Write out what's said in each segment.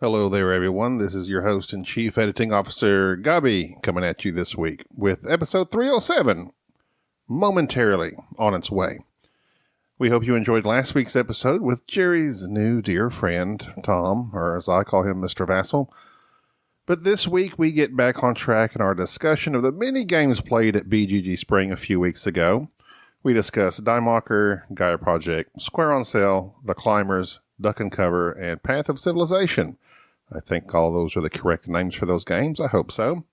Hello there, everyone. This is your host and Chief Editing Officer, Gabi, coming at you this week with episode 307, momentarily on its way. We hope you enjoyed last week's episode with Jerry's new dear friend, Tom, or as I call him, Mr. Vassal. But this week, we get back on track in our discussion of the many games played at BGG Spring a few weeks ago. We discussed Macher, Gaia Project, Square on Sale, The Climbers, Duck and Cover, and Path of Civilization. I think all those are the correct names for those games. I hope so.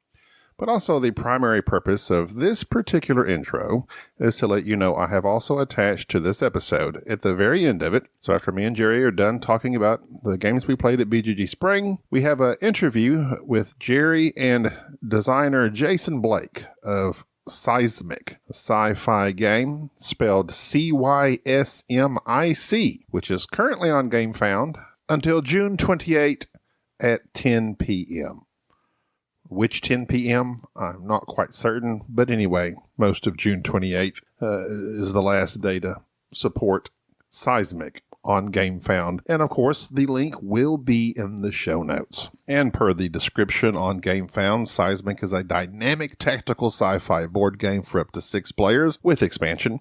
But also the primary purpose of this particular intro is to let you know I have also attached to this episode at the very end of it. So after me and Jerry are done talking about the games we played at BGG Spring, we have an interview with Jerry and designer Jason Blake of Cysmic, a sci-fi game spelled Cysmic, which is currently on GameFound until June 28 at 10 p.m. Which 10 p.m.? I'm not quite certain, but anyway, most of June 28th is the last day to support Cysmic on GameFound. And of course, the link will be in the show notes. And per the description on GameFound, Cysmic is a dynamic tactical sci-fi board game for up to 6 players with expansion,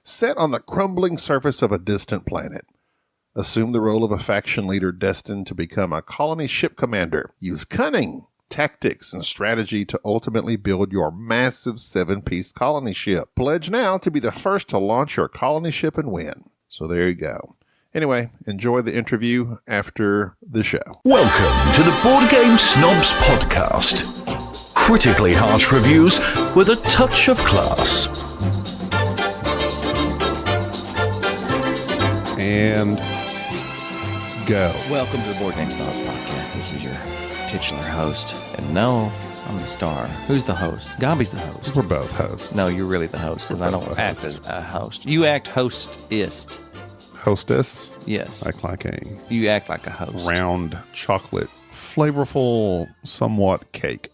set on the crumbling surface of a distant planet. Assume the role of a faction leader destined to become a colony ship commander. Use cunning, tactics, and strategy to ultimately build your massive 7-piece colony ship. Pledge now to be the first to launch your colony ship and win. So there you go. Anyway, enjoy the interview after the show. Welcome to the Board Game Snobs podcast. Critically harsh reviews with a touch of class. And go. Welcome to the Board Game Snobs podcast. This is your titular host. And no, I'm the star. Who's the host? Gabi's the host. We're both hosts. No, you're really the host because I don't act as a host. You act hostist. Hostess? Yes. You act like a host. Round, chocolate, flavorful, somewhat cake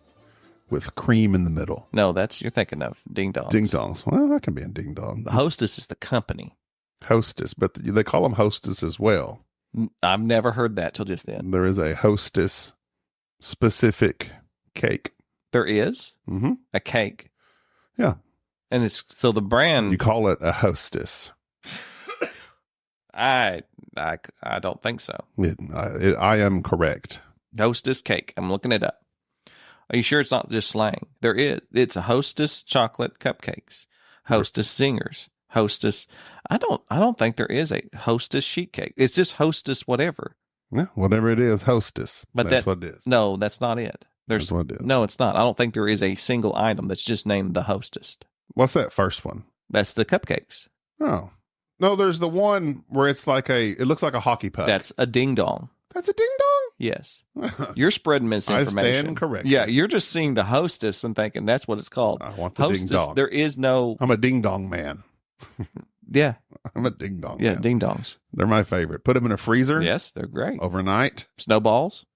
with cream in the middle. No, you're thinking of Ding Dongs. Ding Dongs. Well, that can be a Ding Dong. The hostess is the company. Hostess, but they call them hostess as well. I've never heard that till just then. There is a hostess specific cake. There is? Mm-hmm. A cake. Yeah. And it's so the brand. You call it a hostess. I don't think so. I am correct. Hostess cake. I'm looking it up. Are you sure it's not just slang? There is. It's a hostess chocolate cupcakes. Hostess singers. Hostess. I don't think there is a hostess sheet cake. It's just hostess whatever. Yeah, whatever it is, hostess. But that's what it is. No, that's not it. That's what it is. No, it's not. I don't think there is a single item that's just named the hostess. What's that first one? That's the cupcakes. Oh. No, there's the one where it's like it looks like a hockey puck. That's a ding dong. That's a ding dong? Yes. You're spreading misinformation. I stand corrected. Yeah, you're just seeing the hostess and thinking that's what it's called. I want the hostess, ding dong. There is no... I'm a ding dong man. Yeah. I'm a ding dong Yeah, man. ding dongs. They're my favorite. Put them in a freezer. Yes, they're great. Overnight. Snowballs.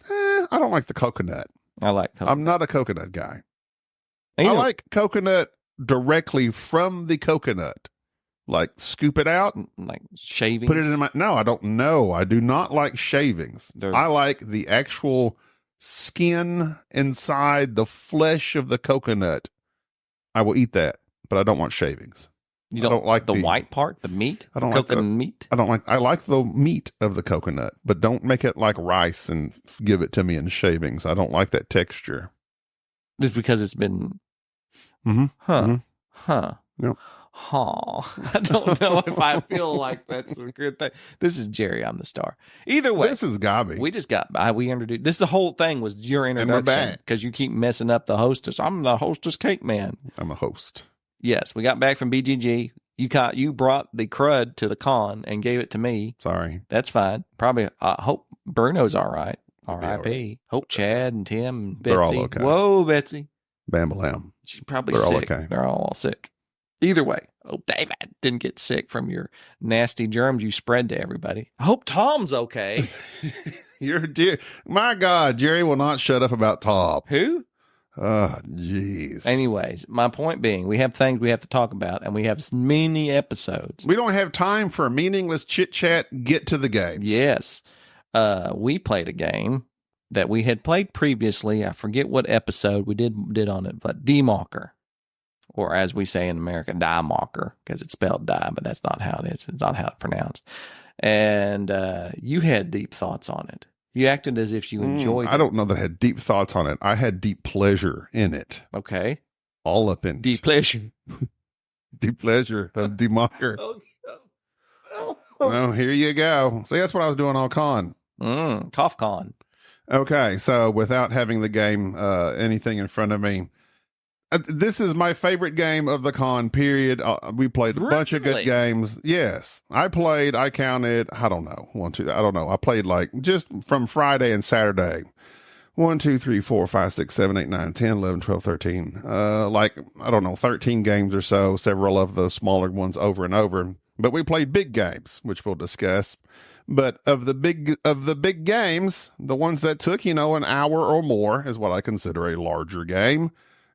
I don't like the coconut. I like coconut. I'm not a coconut guy. And I like coconut directly from the coconut. Like scoop it out. Like shavings. Put it in my... No, I don't know. I do not like shavings. I like the actual skin inside the flesh of the coconut. I will eat that, but I don't want shavings. You don't like the white part, the meat? I don't like coconut meat? I like the meat of the coconut, but don't make it like rice and give it to me in shavings. I don't like that texture. Just because it's been... Mm-hmm. Huh. Mm-hmm. Huh. Yep. Huh. I don't know if I feel like that's a good thing. This is Jerry. I'm the star. Either way. This is Gabi. We just got by. We introduced. This the whole thing was your introduction. Because you keep messing up the hostess. I'm the hostess cake man. I'm a host. Yes. We got back from BGG. You brought the crud to the con and gave it to me. Sorry. That's fine. Probably. Hope Bruno's all right. R.I.P. Right. Hope Chad and Tim and Betsy. They're all okay. Whoa, Betsy. Bam-a-lam. She's probably They're sick. all okay. They're all sick. Either way, hope David didn't get sick from your nasty germs you spread to everybody. I hope Tom's okay. You're dear. My God, Jerry will not shut up about Tom. Who? Oh, jeez. Anyways, my point being, we have things we have to talk about, and we have many episodes. We don't have time for a meaningless chit-chat. Get to the games. Yes. we played a game that we had played previously. I forget what episode we did on it, but Macher, or as we say in America, Macher, because it's spelled die, but that's not how it is. It's not how it's pronounced. And you had deep thoughts on it. You acted as if you enjoyed it. I don't know that I had deep thoughts on it. I had deep pleasure in it. Okay. All up in Deep pleasure. Deep pleasure of Macher. Well, here you go. See, that's what I was doing all con. Cough con. Okay, so without having the game, anything in front of me, this is my favorite game of the con, period. We played a bunch of good games. Yes, I counted, I don't know, I played like just from Friday and Saturday. 1, 2, 3, 4, 5, 6, 7, 8, 9, 10, 11, 12, 13. Like, I don't know, 13 games or so, several of the smaller ones over and over. But we played big games, which we'll discuss. But of the big games, the ones that took, an hour or more is what I consider a larger game.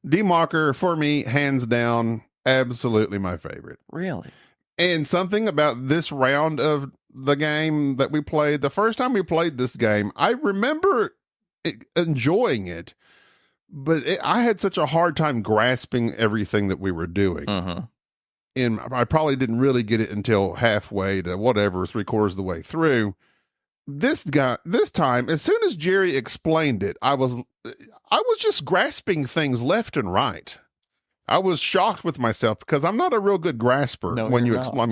Macher, for me, hands down, absolutely my favorite. Really? And something about this round of the game that we played, the first time we played this game, I remember enjoying it, but I had such a hard time grasping everything that we were doing. Mm-hmm. And I probably didn't really get it until halfway to whatever, 3/4 of the way through. This time, as soon as Jerry explained it, I was just grasping things left and right. I was shocked with myself because I'm not a real good grasper. No, when you not. explain,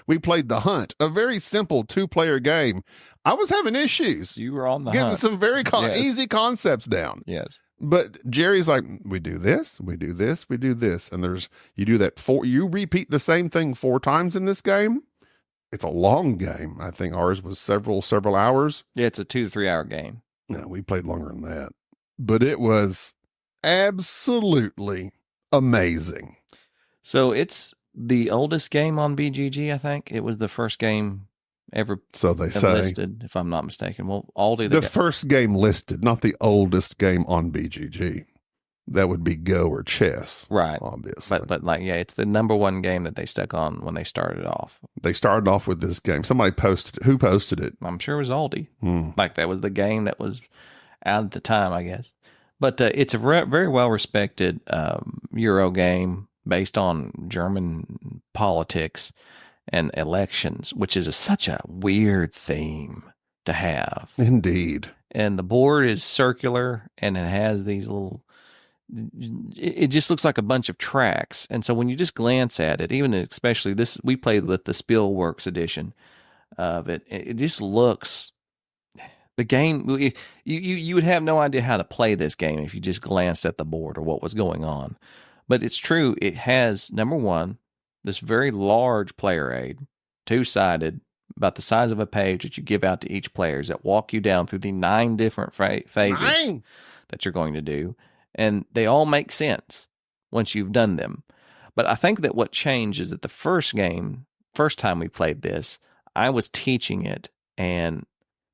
we played The Hunt, a very simple 2-player game. I was having issues. You were on the getting hunt. some very Yes. easy concepts down. Yes. But Jerry's like, we do this, we do this, we do this. And you do that you repeat the same thing 4 times in this game. It's a long game. I think ours was several hours. Yeah, it's a 2 to 3 hour game. No, we played longer than that. But it was absolutely amazing. So it's the oldest game on BGG, I think. It was the first game ever listed, if I'm not mistaken. Well, Aldi... The first game listed, not the oldest game on BGG. That would be Go or chess. Right. Obviously. But it's the number one game that they stuck on when they started off. They started off with this game. Somebody posted it. Who posted it? I'm sure it was Aldi. Like that was the game that was out at the time, I guess. But it's a very well-respected Euro game based on German politics and elections, which is such a weird theme to have. Indeed. And the board is circular, and it has these little... It just looks like a bunch of tracks. And so when you just glance at it, even especially this, we played with the Spielworks edition of it. It just looks... The game, you would have no idea how to play this game if you just glanced at the board or what was going on. But it's true. It has, number one, this very large player aid, 2-sided, about the size of a page that you give out to each player that walk you down through the 9 different phases that you're going to do. And they all make sense once you've done them. But I think that what changed is that the first time we played this, I was teaching it, and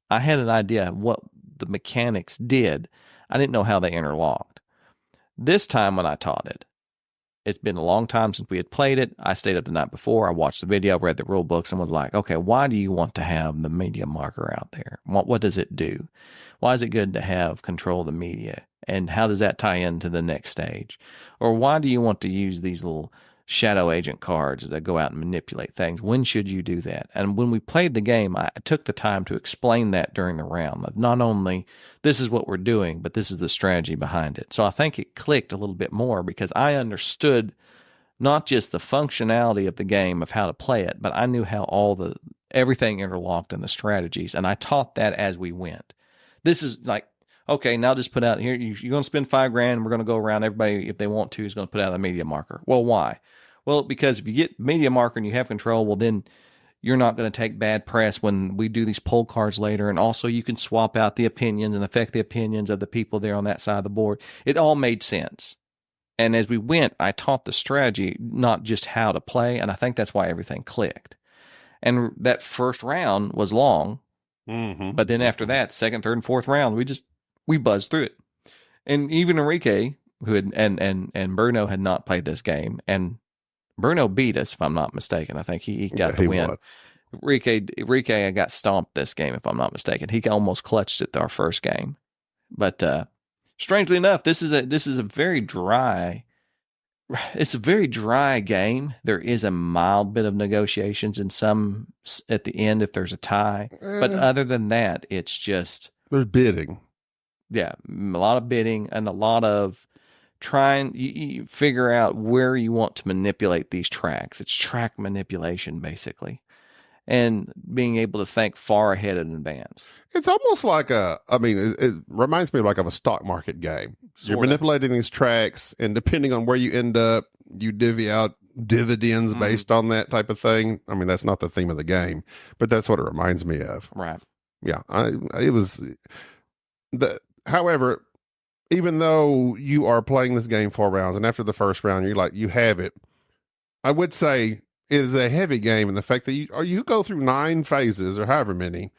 I had an idea of what the mechanics did. I didn't know how they interlocked. This time when I taught it, it's been a long time since we had played it. I stayed up the night before. I watched the video, read the rule books, and was like, okay, why do you want to have the media marker out there? What does it do? Why is it good to have control of the media? And how does that tie into the next stage? Or why do you want to use these little shadow agent cards that go out and manipulate things? When should you do that? And when we played the game, I took the time to explain that during the round. Of not only this is what we're doing, but this is the strategy behind it. So I think it clicked a little bit more because I understood not just the functionality of the game of how to play it, but I knew how everything interlocked in the strategies. And I taught that as we went. This is like, okay, now just put out here, you're going to spend $5,000 and we're going to go around. Everybody, if they want to, is going to put out a media marker. Well, why? Well, because if you get media marker and you have control, well, then you're not going to take bad press when we do these poll cards later. And also you can swap out the opinions and affect the opinions of the people there on that side of the board. It all made sense. And as we went, I taught the strategy, not just how to play. And I think that's why everything clicked. And that first round was long. Mm-hmm. But then after that, second, third, and fourth round, we buzzed through it. And even Enrique, who had, and Bruno had not played this game, and Bruno beat us, if I'm not mistaken. I think he got the win. Enrique got stomped this game, if I'm not mistaken. He almost clutched it our first game. But strangely enough, this is a very dry. It's a very dry game. There is a mild bit of negotiations and some at the end if there's a tie. But other than that, it's just there's bidding. Yeah, a lot of bidding and a lot of trying. You figure out where you want to manipulate these tracks. It's track manipulation, basically, and being able to think far ahead in advance. It's almost like it reminds me of a stock market game. You're manipulating these tracks, and depending on where you end up, you divvy out dividends based on that type of thing. I mean, that's not the theme of the game, but that's what it reminds me of. Right. Yeah. However, even though you are playing this game 4 rounds, and after the first round, you have it, I would say it is a heavy game in the fact that you go through 9 phases or however many.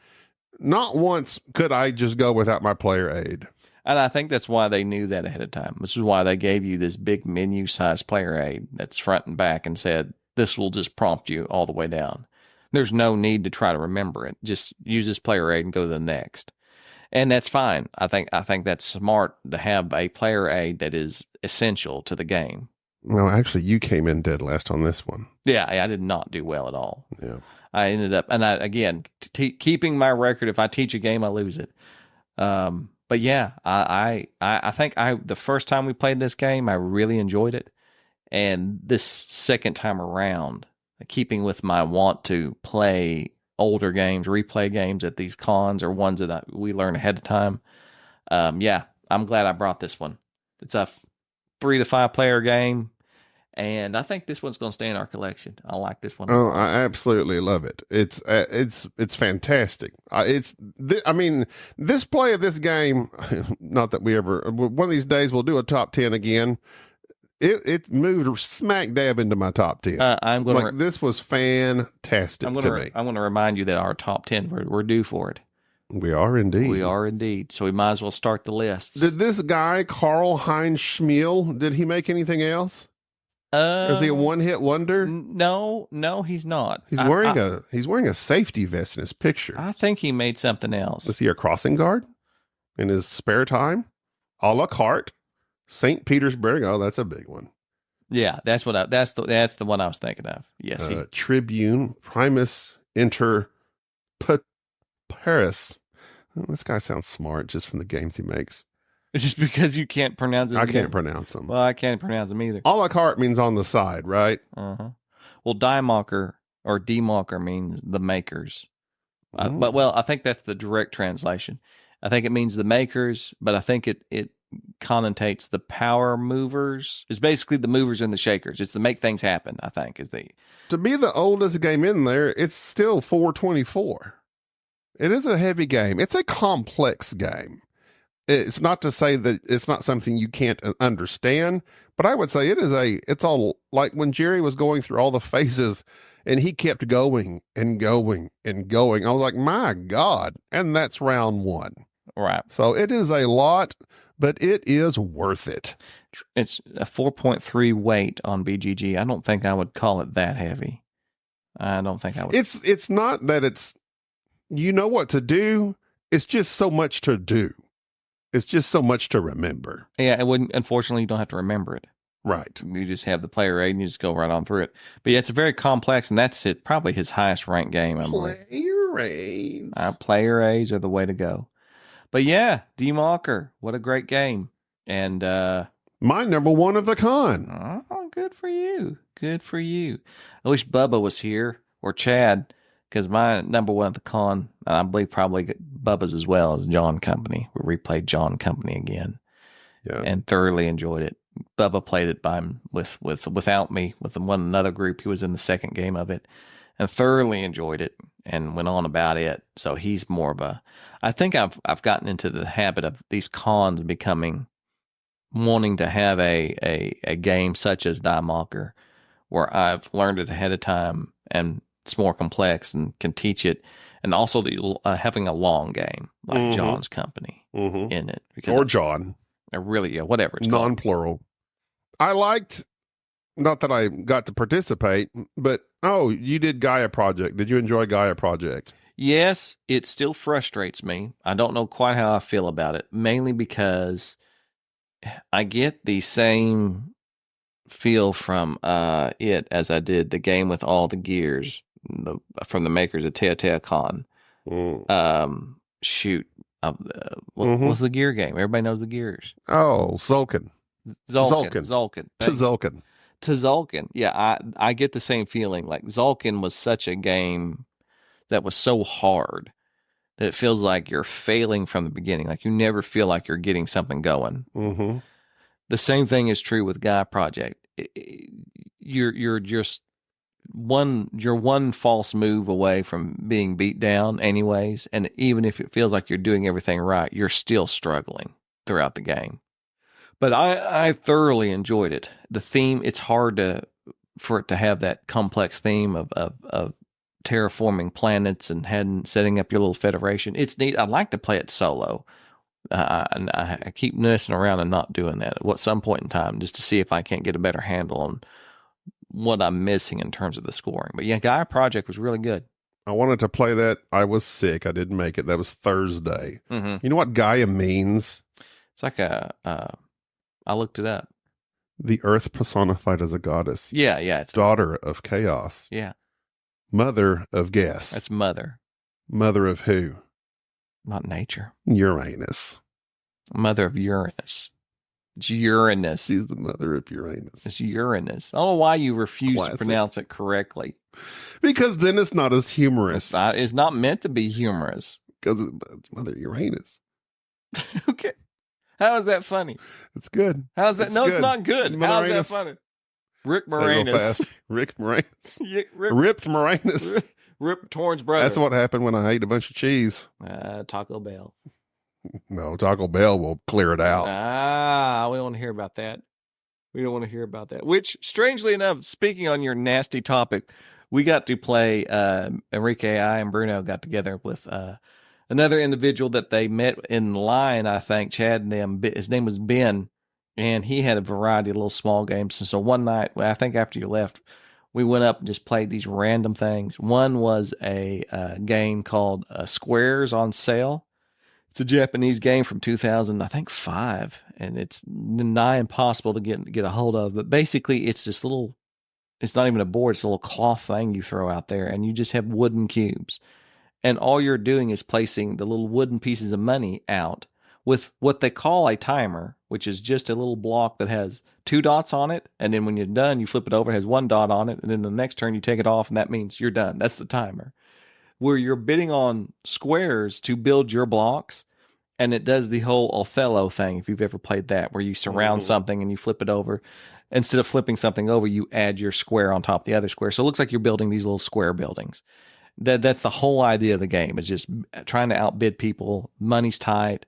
Not once could I just go without my player aid. And I think that's why they knew that ahead of time. This is why they gave you this big menu-sized player aid that's front and back and said, this will just prompt you all the way down. There's no need to try to remember it. Just use this player aid and go to the next. And that's fine. I think that's smart to have a player aid that is essential to the game. Well, actually, you came in dead last on this one. Yeah, I did not do well at all. Yeah. I ended up, and again, keeping my record, if I teach a game, I lose it. But yeah, I think the first time we played this game, I really enjoyed it. And this second time around, keeping with my want to play older games, replay games at these cons or ones that we learn ahead of time. Yeah, I'm glad I brought this one. It's a 3 to 5 player game. And I think this one's going to stay in our collection. I like this one. Oh, I absolutely love it. It's fantastic. This play of this game, not that we ever, one of these days we'll do a top 10 again. It moved smack dab into my top 10. This was fantastic to me. I'm going to remind you that our top 10, we're due for it. We are indeed. We are indeed. So we might as well start the lists. Did this guy, Karl-Heinz Schmiel, did he make anything else? Is he a one-hit wonder? No, he's not. He's wearing a safety vest in his picture. I think he made something else. Was he a crossing guard in his spare time? A la carte, St. Petersburg. Oh, that's a big one. Yeah, that's the one I was thinking of. Yes, Tribune Primus Inter Paris. Oh, this guy sounds smart just from the games he makes. Just because you can't pronounce it. I can't pronounce them. Well, I can't pronounce them either. A la carte means on the side, right? Uh-huh. Well, Die Macher or D-Macher means the makers. But I think that's the direct translation. I think it means the makers, but I think it connotates the power movers. It's basically the movers and the shakers. It's to make things happen, I think. To be the oldest game in there, it's still 424. It is a heavy game. It's a complex game. It's not to say that it's not something you can't understand, but I would say it's all like when Jerry was going through all the phases and he kept going and going and going. I was like, my God. And that's round 1. Right. So it is a lot, but it is worth it. It's a 4.3 weight on BGG. I don't think I would call it that heavy. I don't think I would. It's not that you know what to do. It's just so much to do. It's just so much to remember. Yeah, it wouldn't. Unfortunately, you don't have to remember it. Right. You just have the player aid and you just go right on through it. But yeah, it's very complex, and that's it. Probably his highest ranked game. Player aids. Player aids are the way to go. But yeah, D-Macher, what a great game. And my number 1 of the con. Oh, good for you. Good for you. I wish Bubba was here or Chad. Because my number 1 at the con, I believe probably Bubba's as well, is John Company. We replayed John Company again, and thoroughly enjoyed it. Bubba played it without me, with another group. He was in the second game of it, and thoroughly enjoyed it, and went on about it. So he's more of a. I think I've gotten into the habit of these cons wanting to have a game such as Die Macher, where I've learned it ahead of time and it's more complex and can teach it, and also having a long game like John's Company in it, or John, whatever it's non-plural. I liked, not that I got to participate, but Oh, you did Gaia Project. Did you enjoy Gaia Project? Yes, it still frustrates me. I don't know quite how I feel about it, mainly because I get the same feel from it as I did the game with all the gears from the makers of Teotihuacan. Shoot. What's the gear game? Everybody knows the gears. Oh, Zulkin. Zulkin. Tzolk'in. Yeah, I get the same feeling. Like Zulkin was such a game that was so hard that it feels like you're failing from the beginning. Like you never feel like you're getting something going. Mm-hmm. The same thing is true with Gaia Project. You're just one false move away from being beat down anyways, and even if it feels like you're doing everything right, you're still struggling throughout the game. But I thoroughly enjoyed it. The theme, it's hard for it to have that complex theme of terraforming planets and setting up your little federation. It's neat. I'd like to play it solo. And I keep messing around and not doing that at some point in time, just to see if I can't get a better handle on what I'm missing in terms of the scoring. But yeah, Gaia Project was really good. I wanted to play that. I was sick. I didn't make it. That was Thursday. Mm-hmm. You know what Gaia means? It's like I looked it up. The earth personified as a goddess. Yeah. It's daughter of chaos. Yeah. Mother of guess. That's mother. Mother of who? Not nature. Uranus. Mother of Uranus. It's Uranus. She's the mother of Uranus. It's Uranus. I don't know why you refuse to pronounce it correctly. Because then it's not as humorous. It's not meant to be humorous. Because it's Mother Uranus. Okay. How is that funny? It's good. How's that? It's no, good. It's not good. How is that funny? Rick Moranis. Rick Moranis. Ripped Moranis. Rip Torn's brother. That's what happened when I ate a bunch of cheese. Taco Bell. No, Taco Bell will clear it out. We don't want to hear about that. Which, strangely enough, speaking on your nasty topic, we got to play, Enrique, I, and Bruno got together with another individual that they met in line, I think, Chad and them. His name was Ben, and he had a variety of little small games. And so one night, I think after you left, we went up and just played these random things. One was a game called Squares on Sale. It's a Japanese game from 2005, and it's nigh impossible to get a hold of. But basically, it's this little, it's not even a board, it's a little cloth thing you throw out there, and you just have wooden cubes. And all you're doing is placing the little wooden pieces of money out with what they call a timer, which is just a little block that has 2 dots on it. And then when you're done, you flip it over, it has 1 dot on it. And then the next turn, you take it off, and that means you're done. That's the timer. Where you're bidding on squares to build your blocks. And it does the whole Othello thing, if you've ever played that, where you surround something and you flip it over. Instead of flipping something over, you add your square on top of the other square. So it looks like you're building these little square buildings. That's the whole idea of the game, is just trying to outbid people. Money's tight,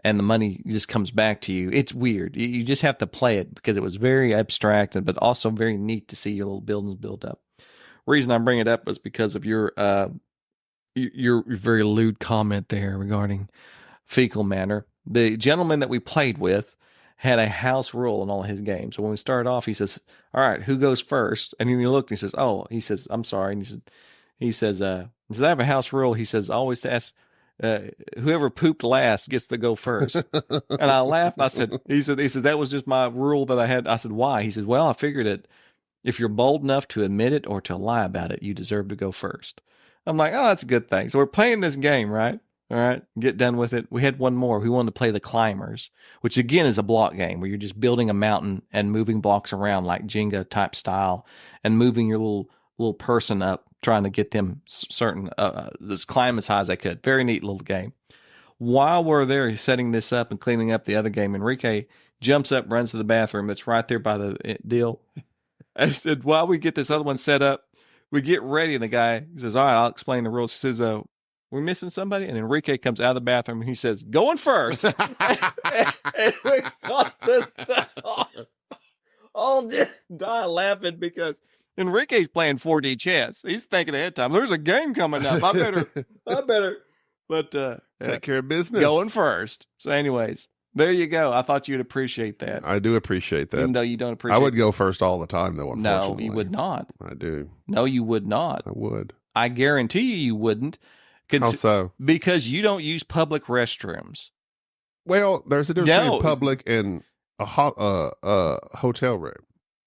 and the money just comes back to you. It's weird. You just have to play it because it was very abstract, but also very neat to see your little buildings build up. Reason I bring it up is because of your very lewd comment there regarding fecal matter. The gentleman that we played with had a house rule in all his games. So when we started off, he says, "All right, who goes first?" And then he looked and he says, "I'm sorry." And he says, "I have a house rule." He says, "I always ask, whoever pooped last gets to go first." And I laughed. And I said, he said, "That was just my rule that I had." I said, "Why?" He said, "Well, I figured it. If you're bold enough to admit it or to lie about it, you deserve to go first." I'm like, "Oh, that's a good thing." So we're playing this game, right? All right, get done with it. We had one more. We wanted to play the Climbers, which again is a block game where you're just building a mountain and moving blocks around like Jenga type style, and moving your little person up, trying to get them certain just climb as high as I could. Very neat little game. While we're there setting this up and cleaning up the other game, Enrique jumps up, runs to the bathroom. It's right there by the deal. I said, while we get this other one set up, we get ready, and the guy says, "All right, I'll explain the rules." He says, "We're missing somebody?" And Enrique comes out of the bathroom and he says, "Going first." And we got this all die laughing because Enrique's playing 4D chess. He's thinking ahead of time. There's a game coming up. I better. But take care of business. Going first. So anyways, There you go. I thought you'd appreciate that. I do appreciate that. Even though you don't appreciate I would go first all the time, though, No, unfortunately. you would not. I do. No, you would not. I would. I guarantee you wouldn't. How so? Because you don't use public restrooms. Well, there's a difference between public and a hotel room.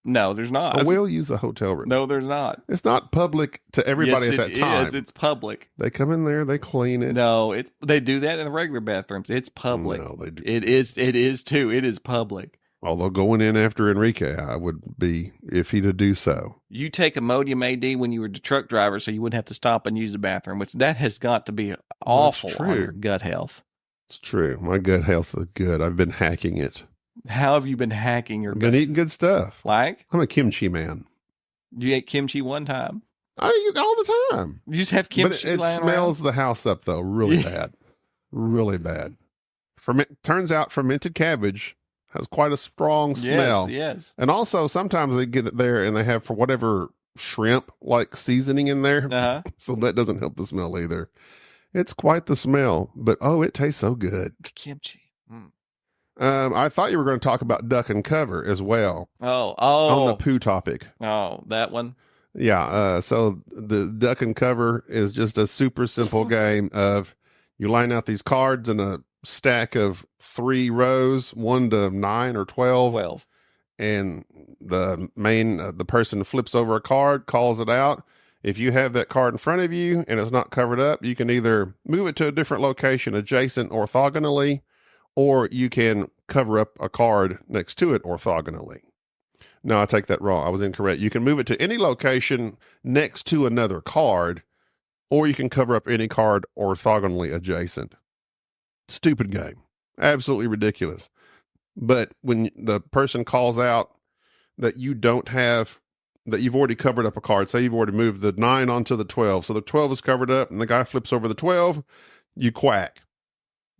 No, there's not. I will use a hotel room. No, there's not. It's not public to everybody at that time. Yes, it's public. They come in there, they clean it. No, they do that in the regular bathrooms. It's public. No, they do. It is too. It is public. Although going in after Enrique, I would be iffy to do so. You take Imodium AD when you were the truck driver, so you wouldn't have to stop and use the bathroom, which that has got to be awful on your gut health. It's true. My gut health is good. I've been hacking it. How have you been hacking your I've gut? been eating good stuff. Like? I'm a kimchi man. You ate kimchi one time. I eat all the time. You just have kimchi. But it smells the house up, though, really bad. Really bad. Turns out fermented cabbage has quite a strong smell. Yes. And also, sometimes they get it there and they have, for whatever, shrimp-like seasoning in there. Uh-huh. So that doesn't help the smell either. It's quite the smell, but it tastes so good. Kimchi. Mm. I thought you were going to talk about duck and cover as well. Oh. On the poo topic. Oh, that one. Yeah. So the duck and cover is just a super simple game of you line out these cards in a stack of 3 rows, 1 to 9 or 12. 12. And the person flips over a card, calls it out. If you have that card in front of you and it's not covered up, you can either move it to a different location adjacent orthogonally, or you can cover up a card next to it orthogonally. No, I take that wrong. I was incorrect. You can move it to any location next to another card, or you can cover up any card orthogonally adjacent. Stupid game. Absolutely ridiculous. But when the person calls out that you don't have, that you've already covered up a card, say you've already moved the 9 onto the 12, so the 12 is covered up, and the guy flips over the 12, you quack.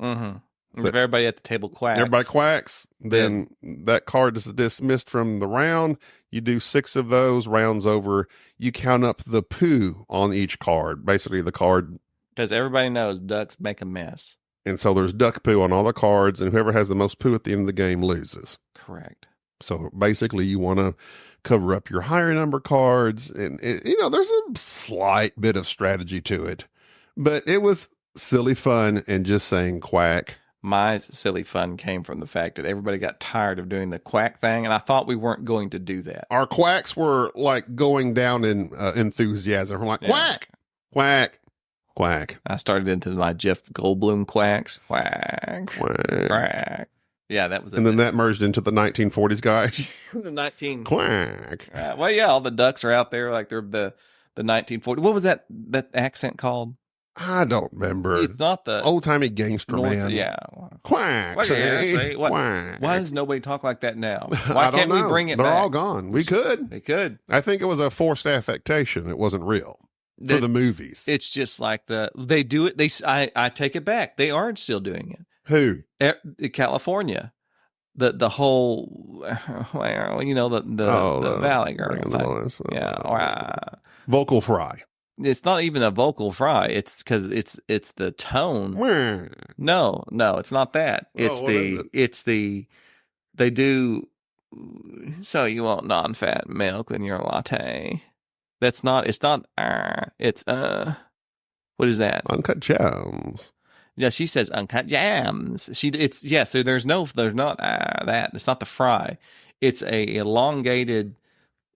Mm-hmm. If everybody at the table quacks. Everybody quacks, then that card is dismissed from the round. You do 6 of those, rounds over. You count up the poo on each card, basically the card. Because everybody knows ducks make a mess. And so there's duck poo on all the cards, and whoever has the most poo at the end of the game loses. Correct. So basically you want to cover up your higher number cards, and there's a slight bit of strategy to it. But it was silly fun and just saying quack. My silly fun came from the fact that everybody got tired of doing the quack thing, and I thought we weren't going to do that. Our quacks were like going down in enthusiasm. We're like, quack, quack, quack. I started into my Jeff Goldblum quacks. Quack, quack, quack. Yeah, that was it. And then that merged into the 1940s guy. The 19... Quack. Well, yeah, all the ducks are out there like they're the 1940s. What was that accent called? I don't remember. It's not the old-timey gangster man. Yeah. Quack. What, say, quack. Why does nobody talk like that now? Why can't we bring it They're back? all gone. We could. They could. I think it was a forced affectation. It wasn't real for the movies. It's just like they do it. I take it back. They are still doing it. Who? California. The whole, the Valley Girl thing. Yeah. Vocal fry. It's not even a vocal fry. It's because it's the tone. No, it's not that. It's they do. So you want non-fat milk in your latte? That's not. It's not. It's What is that? Uncut Gems. Yeah, she says uncut jams. So there's not that. It's not the fry. It's a elongated,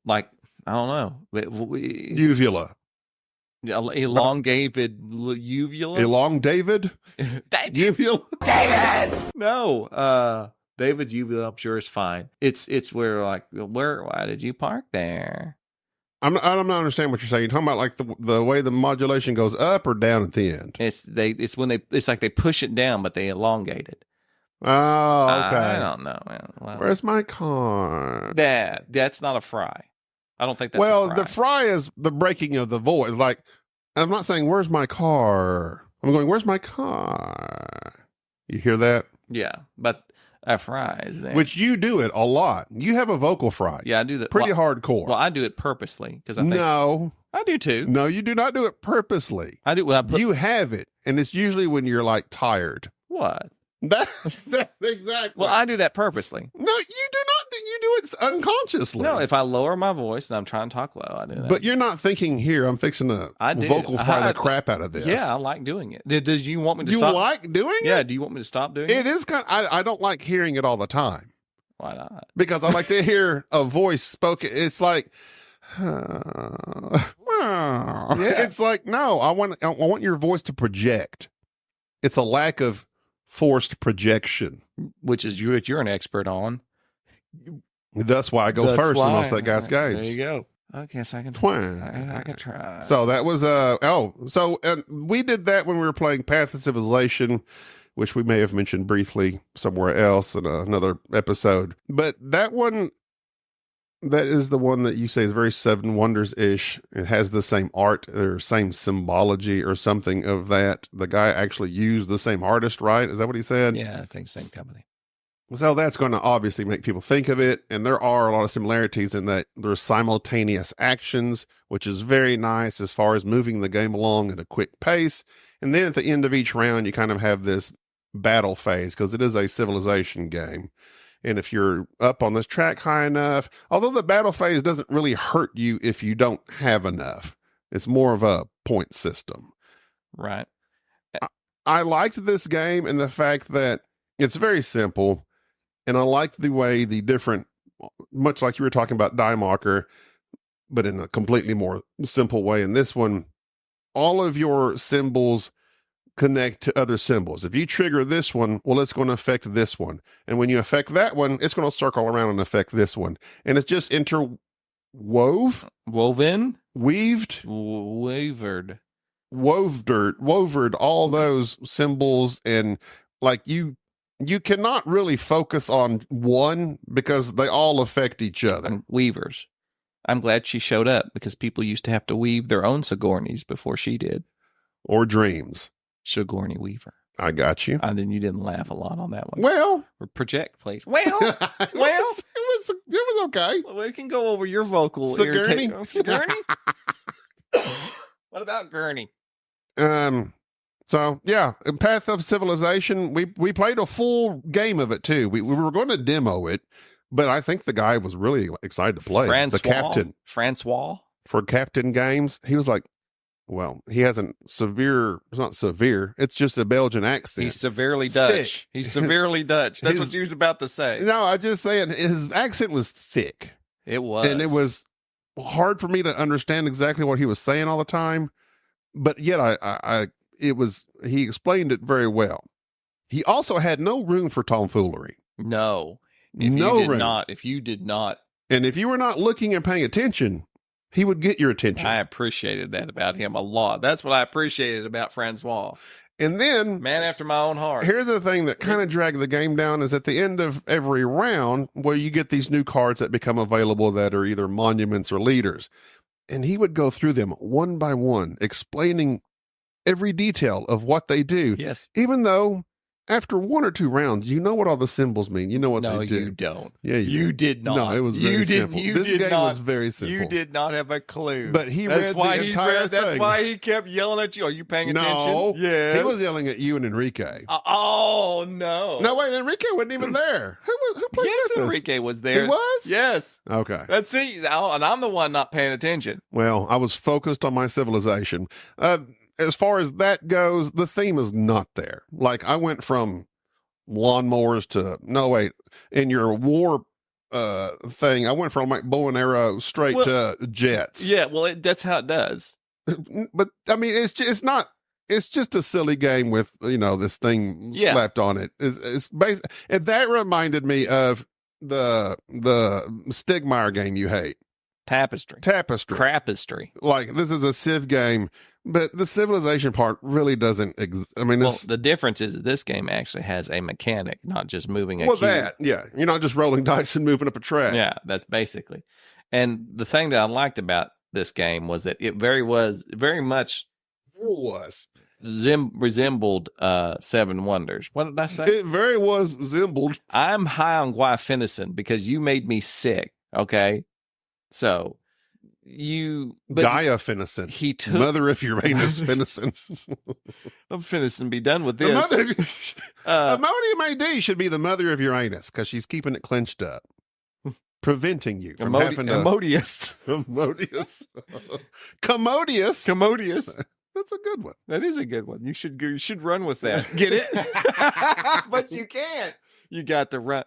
like, I don't know. Uvula. Elongated uvula. Elongated? Uvula? David! No. David's uvula, I'm sure, is fine. It's where, like, why did you park there? I'm not understanding what you're saying. You're talking about like the way the modulation goes up or down at the end. It's like they push it down, but they elongate it. Oh, okay. I don't know. Well, where's my car? That's not a fry. I don't think that's a fry. The fry is the breaking of the voice. Like, I'm not saying, where's my car? I'm going, where's my car? You hear that? Yeah, but a fry is there. Which you do it a lot. You have a vocal fry. Yeah, I do that. Pretty hardcore. Well, I do it purposely. No. I do too. No, you do not do it purposely. I do when I put... You have it, and it's usually when you're like tired. What? That's exactly. Well, I do that purposely. No, you do not. You do it unconsciously. No, if I lower my voice and I'm trying to talk low, I do that. But you're not thinking here. I'm fixing to vocal fry the crap out of this. Yeah, I like doing it. Does you want me to you stop? You like doing it? Yeah. Do you want me to stop doing it? It is kind. I don't like hearing it all the time. Why not? Because I like to hear a voice spoken. It's like, it's like, no, I want your voice to project. It's a lack of forced projection, which is what you're an expert on. That's why I go first in most of that guy's games. There you go. Okay, so I can try. So that was we did that when we were playing Path of Civilization, which we may have mentioned briefly somewhere else in another episode. But that one, that is the one that you say is very Seven Wonders-ish. It has the same art or same symbology or something of that. The guy actually used the same artist, right? Is that what he said? Yeah, I think same company. So that's going to obviously make people think of it. And there are a lot of similarities in that there's simultaneous actions, which is very nice as far as moving the game along at a quick pace. And then at the end of each round, you kind of have this battle phase because it is a civilization game. And if you're up on this track high enough, although the battle phase doesn't really hurt you if you don't have enough, it's more of a point system. Right. I liked this game and the fact that it's very simple. And I like the way the different, much like you were talking about Die Macher, but in a completely more simple way. In this one, all of your symbols connect to other symbols. If you trigger this one, well, it's going to affect this one. And when you affect that one, it's going to circle around and affect this one. And it's just woven, weaved, wovered all those symbols. And like you cannot really focus on one because they all affect each other. And weavers. I'm glad she showed up because people used to have to weave their own Sigourneys before she did. Or dreams. Sigourney Weaver. I got you. And then you didn't laugh a lot on that one. Well. Or project, please. Well. it was okay. Well, we can go over your vocal. Sigourney? Sigourney? What about Gurney? So yeah, Path of Civilization, we played a full game of it too. We were going to demo it, but I think the guy was really excited to play. The captain. Francois? For Captain Games, he was like, well, he has it's not severe, it's just a Belgian accent. He's severely Dutch. Thick. He's severely Dutch. That's what you was about to say. No, I'm just saying his accent was thick. It was. And it was hard for me to understand exactly what he was saying all the time, but yet he explained it very well. He also had no room for tomfoolery. No. If you did not. And if you were not looking and paying attention, he would get your attention. I appreciated that about him a lot. That's what I appreciated about Francois. And then, man after my own heart. Here's the thing that kind of dragged the game down is at the end of every round where you get these new cards that become available that are either monuments or leaders. And he would go through them one by one, explaining every detail of what they do. Yes. Even though after one or two rounds, you know what all the symbols mean. You know what they do. No, you don't. Yeah, you did not. No, it was very simple. This game was very simple. You did not have a clue. But he read the entire thing. That's why he kept yelling at you. Are you paying attention? No. Yeah. He was yelling at you and Enrique. Oh, no. No, wait, Enrique wasn't even there. Who played with us? Enrique was there. He was? Yes. Okay. Let's see. And I'm the one not paying attention. Well, I was focused on my civilization. As far as that goes, the theme is not there. Like, I went from lawnmowers in your war thing, I went from like bow and arrow straight to jets. Yeah, well, that's how it does. But I mean, it's just a silly game with this thing slapped on it. It's basic, and that reminded me of the Stigmeyer game you hate. Tapestry. Crapistry. Like, this is a Civ game, but the civilization part really doesn't exist. I mean, the difference is that this game actually has a mechanic, not just moving a cube. You're not just rolling dice and moving up a track. Yeah, that's basically. And the thing that I liked about this game was that it very much resembled Seven Wonders. What did I say? It very was resembled. I'm high on guaifenicin because you made me sick. Okay. So Gaia Finnison. He took Mother of Uranus Finnison. I'm finna be done with The this. mother of, Ammonium AD should be the mother of Uranus because she's keeping it clenched up, preventing you from having to... Commodious. Commodious. That's a good one. That is a good one. You should run with that. Get it? But you can't. You got to run.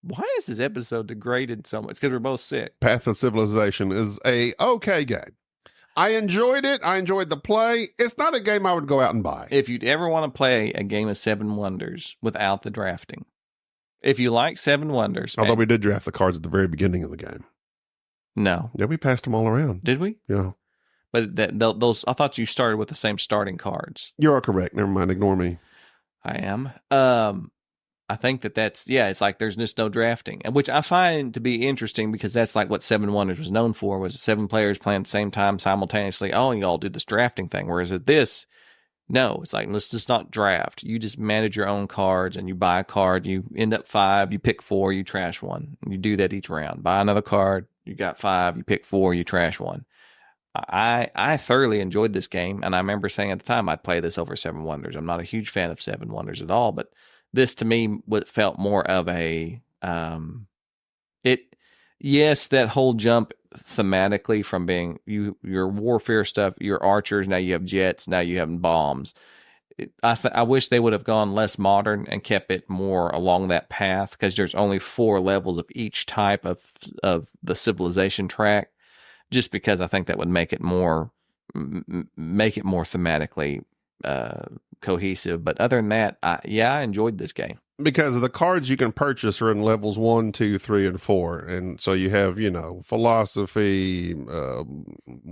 Why is this episode degraded so much? Because we're both sick. Path of Civilization is a okay game. I enjoyed it. I enjoyed the play. It's not a game I would go out and buy. If you'd ever want to play a game of Seven Wonders without the drafting, if you like Seven Wonders, Although we did draft the cards at the very beginning of the game. No, Yeah, we passed them all around. did we? Yeah. But those, I thought you started with the same starting cards. You are correct. Never mind. Ignore me. I am. I think that's, it's like there's just no drafting, and which I find to be interesting because that's like what Seven Wonders was known for, was 7 players playing at the same time simultaneously. Oh, you all do this drafting thing. Whereas at this, no, it's like, let's just not draft. You just manage your own cards and you buy a card. You end up 5, you pick 4, you trash 1. And you do that each round. Buy another card. You got 5, you pick 4, you trash 1. I thoroughly enjoyed this game, and I remember saying at the time I'd play this over Seven Wonders. I'm not a huge fan of Seven Wonders at all, but this to me felt more of a that whole jump thematically from being your warfare stuff, your archers, now you have jets, now you have bombs. I wish they would have gone less modern and kept it more along that path, because there's only 4 levels of each type of the civilization track, just because I think that would make it more thematically cohesive. But other than that, I enjoyed this game. Because the cards you can purchase are in levels 1, 2, 3, and 4. And so you have, philosophy,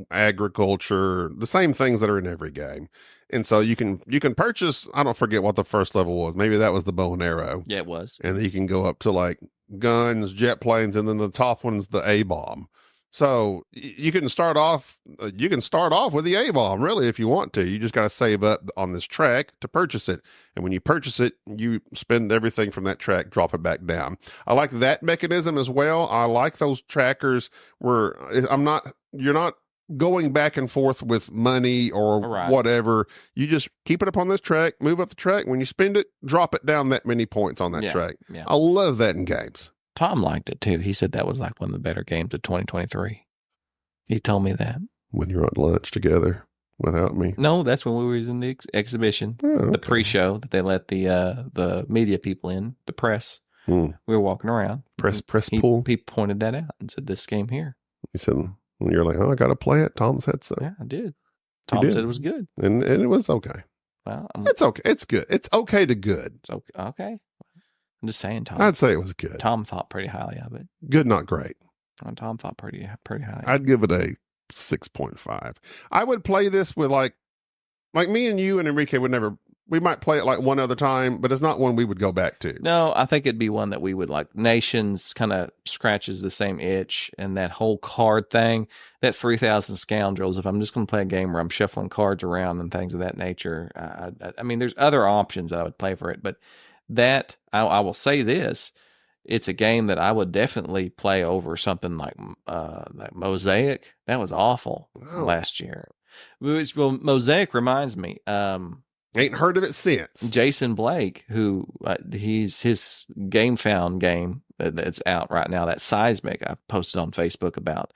agriculture, the same things that are in every game. And so you can purchase, I don't forget what the first level was. Maybe that was the bow and arrow. Yeah, it was. And then you can go up to like guns, jet planes, and then the top one's the A-bomb. So you can start off with the A-bomb, really, if you want to. You just got to save up on this track to purchase it. And when you purchase it, you spend everything from that track, drop it back down. I like that mechanism as well. I like those trackers where you're not going back and forth with money or whatever. You just keep it up on this track, move up the track. When you spend it, drop it down that many points on that track. Yeah. I love that in games. Tom liked it too. He said that was like one of the better games of 2023. He told me that. When you're at lunch together without me? No, that's when we were in the exhibition, the pre-show that they let the media people in, the press. We were walking around. Press pool? He pointed that out and said, this game here. He said, when you're like, I got to play it. Tom said so. Yeah, I did. Tom said it was good. And it was okay. Well, it's okay. It's good. It's okay to good. It's okay. Okay. I'm just saying, Tom. I'd say it was good. Tom thought pretty highly of it. Good, not great. And Tom thought pretty highly. I'd give it a 6.5. I would play this with like me and you and Enrique we might play it like one other time, but it's not one we would go back to. No, I think it'd be one that we would like. Nations kind of scratches the same itch, and that whole card thing, that 3,000 Scoundrels, if I'm just going to play a game where I'm shuffling cards around and things of that nature, I mean, there's other options that I would play for it, but that, I will say this, it's a game that I would definitely play over something like Mosaic. That was awful last year. Well, Mosaic reminds me, ain't heard of it since. Jason Blake, who his Game Found game that's out right now, that Cysmic I posted on Facebook about.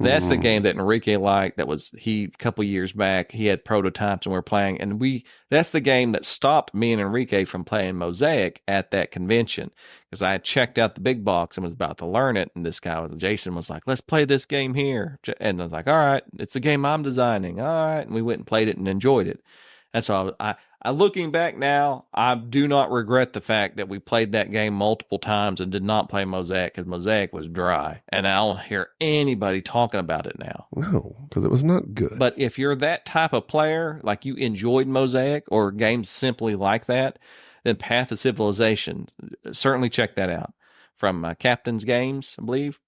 That's the game that Enrique liked. That was a couple years back. He had prototypes and we were playing, and that's the game that stopped me and Enrique from playing Mosaic at that convention, because I had checked out the big box and was about to learn it, and this guy Jason was like, let's play this game here, and I was like, all right, it's a game I'm designing, all right, and we went and played it and enjoyed it. And so I looking back now, I do not regret the fact that we played that game multiple times and did not play Mosaic, because Mosaic was dry. And I don't hear anybody talking about it now. No, because it was not good. But if you're that type of player, like you enjoyed Mosaic or games simply like that, then Path of Civilization, certainly check that out. From Captain's Games, I believe.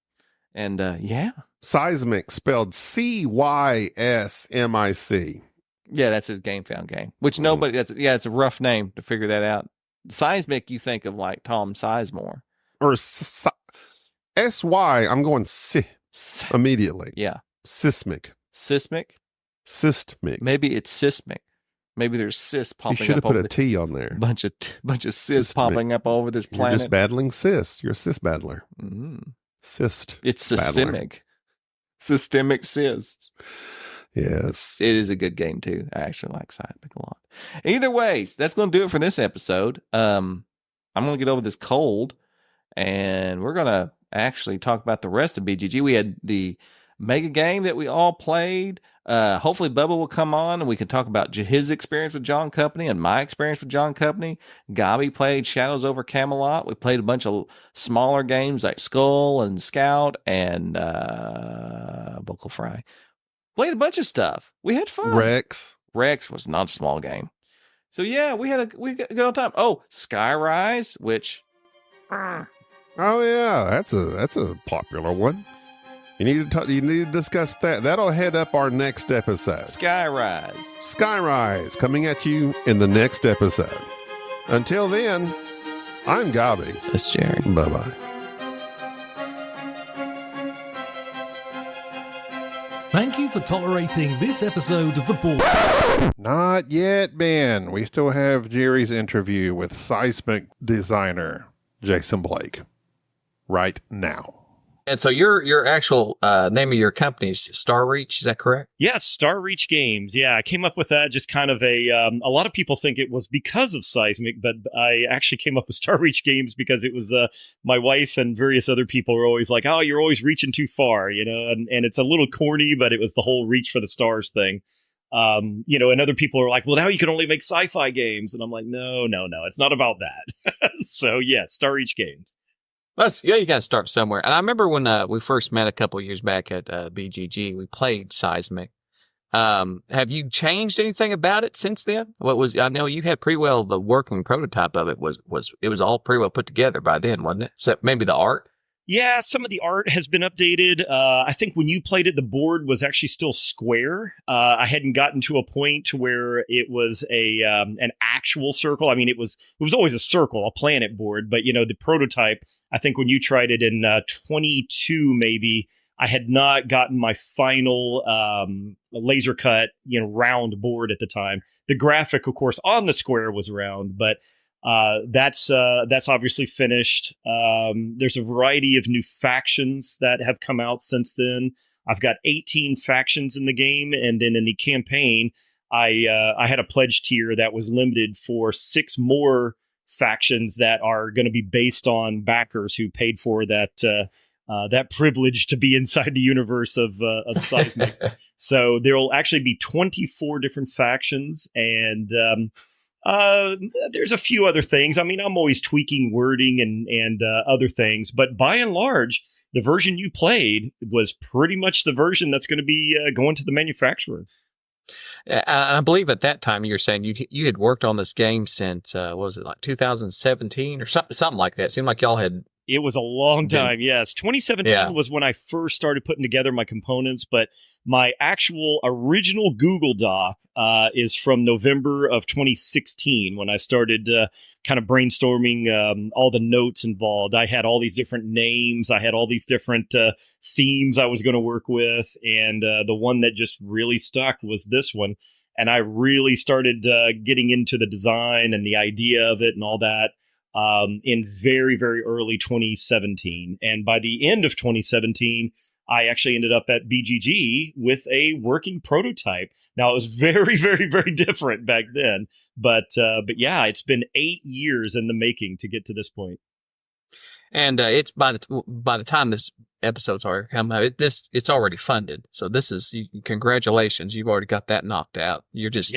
And Cysmic, spelled Cysmic. Yeah, that's his Game Found game. Which nobody. It's a rough name to figure that out. Seismic, you think of like Tom Sizemore or SY. I'm going Immediately. Yeah. Cysmic. Cysmic? Cysmic. Maybe it's cysmic. Maybe there's cysts You popping should have up put over a T on there. bunch of cysts Cysmic. popping up all over this You're planet. just battling cysts. You're a cyst battler. Cyst. It's battler. systemic. Systemic cysts. Yes. It is a good game too. I actually like Seismic a lot. Either ways, that's going to do it for this episode. I'm going to get over this cold, and we're going to actually talk about the rest of BGG. We had the mega game that we all played. Hopefully Bubba will come on and we can talk about his experience with John Company and my experience with John Company. Gabi played Shadows over Camelot. We played a bunch of smaller games like Skull and Scout and Vocal Fry. Played a bunch of stuff. We had fun. Rex was not a small game. So yeah, we got a good time. Oh, Skyrise, which Oh yeah, that's a popular one. You need to discuss that. That'll head up our next episode. Skyrise coming at you in the next episode. Until then, I'm Gabi. That's Jerry. Bye-bye. Thank you for tolerating this episode of The Board. Not yet, Ben. We still have Jerry's interview with Seismic designer Jason Blake right now. And so your actual name of your company is Starreach, is that correct? Yes, Starreach Games. Yeah, I came up with that just kind of a lot of people think it was because of Seismic, but I actually came up with Starreach Games because it was my wife and various other people were always like, oh, you're always reaching too far, and it's a little corny, but it was the whole reach for the stars thing. And other people are like, well, now you can only make sci-fi games. And I'm like, no, it's not about that. So yeah, Starreach Games. You got to start somewhere. And I remember when we first met a couple of years back at BGG, we played Seismic. Have you changed anything about it since then? I know you had pretty well the working prototype of it was all pretty well put together by then, wasn't it? Except maybe the art. Yeah, some of the art has been updated. I think when you played it, the board was actually still square. I hadn't gotten to a point to where it was an actual circle. I mean, it was always a circle, a planet board. But, the prototype, I think when you tried it in 22, maybe, I had not gotten my final laser cut, round board at the time. The graphic, of course, on the square was round, but that's obviously finished. There's a variety of new factions that have come out since then. I've got 18 factions in the game, and then in the campaign, I had a pledge tier that was limited for 6 more factions that are going to be based on backers who paid for that privilege to be inside the universe of Seismic. So there'll actually be 24 different factions, and there's a few other things. I mean, I'm always tweaking wording and other things, but by and large, the version you played was pretty much the version that's going to be going to the manufacturer. And I believe at that time you were saying you had worked on this game since what was it, like 2017 or something like that? It seemed like y'all had. It was a long time. Yes. 2017 was when I first started putting together my components, but my actual original Google Doc is from November of 2016 when I started kind of brainstorming all the notes involved. I had all these different names. I had all these different themes I was going to work with. And the one that just really stuck was this one. And I really started getting into the design and the idea of it and all that. In very, very early 2017. And by the end of 2017, I actually ended up at BGG with a working prototype. Now, it was very, very, very different back then. But yeah, it's been 8 years in the making to get to this point. And it's by the time this episode's already come out, it's already funded. So this is congratulations, you've already got that knocked out. You're just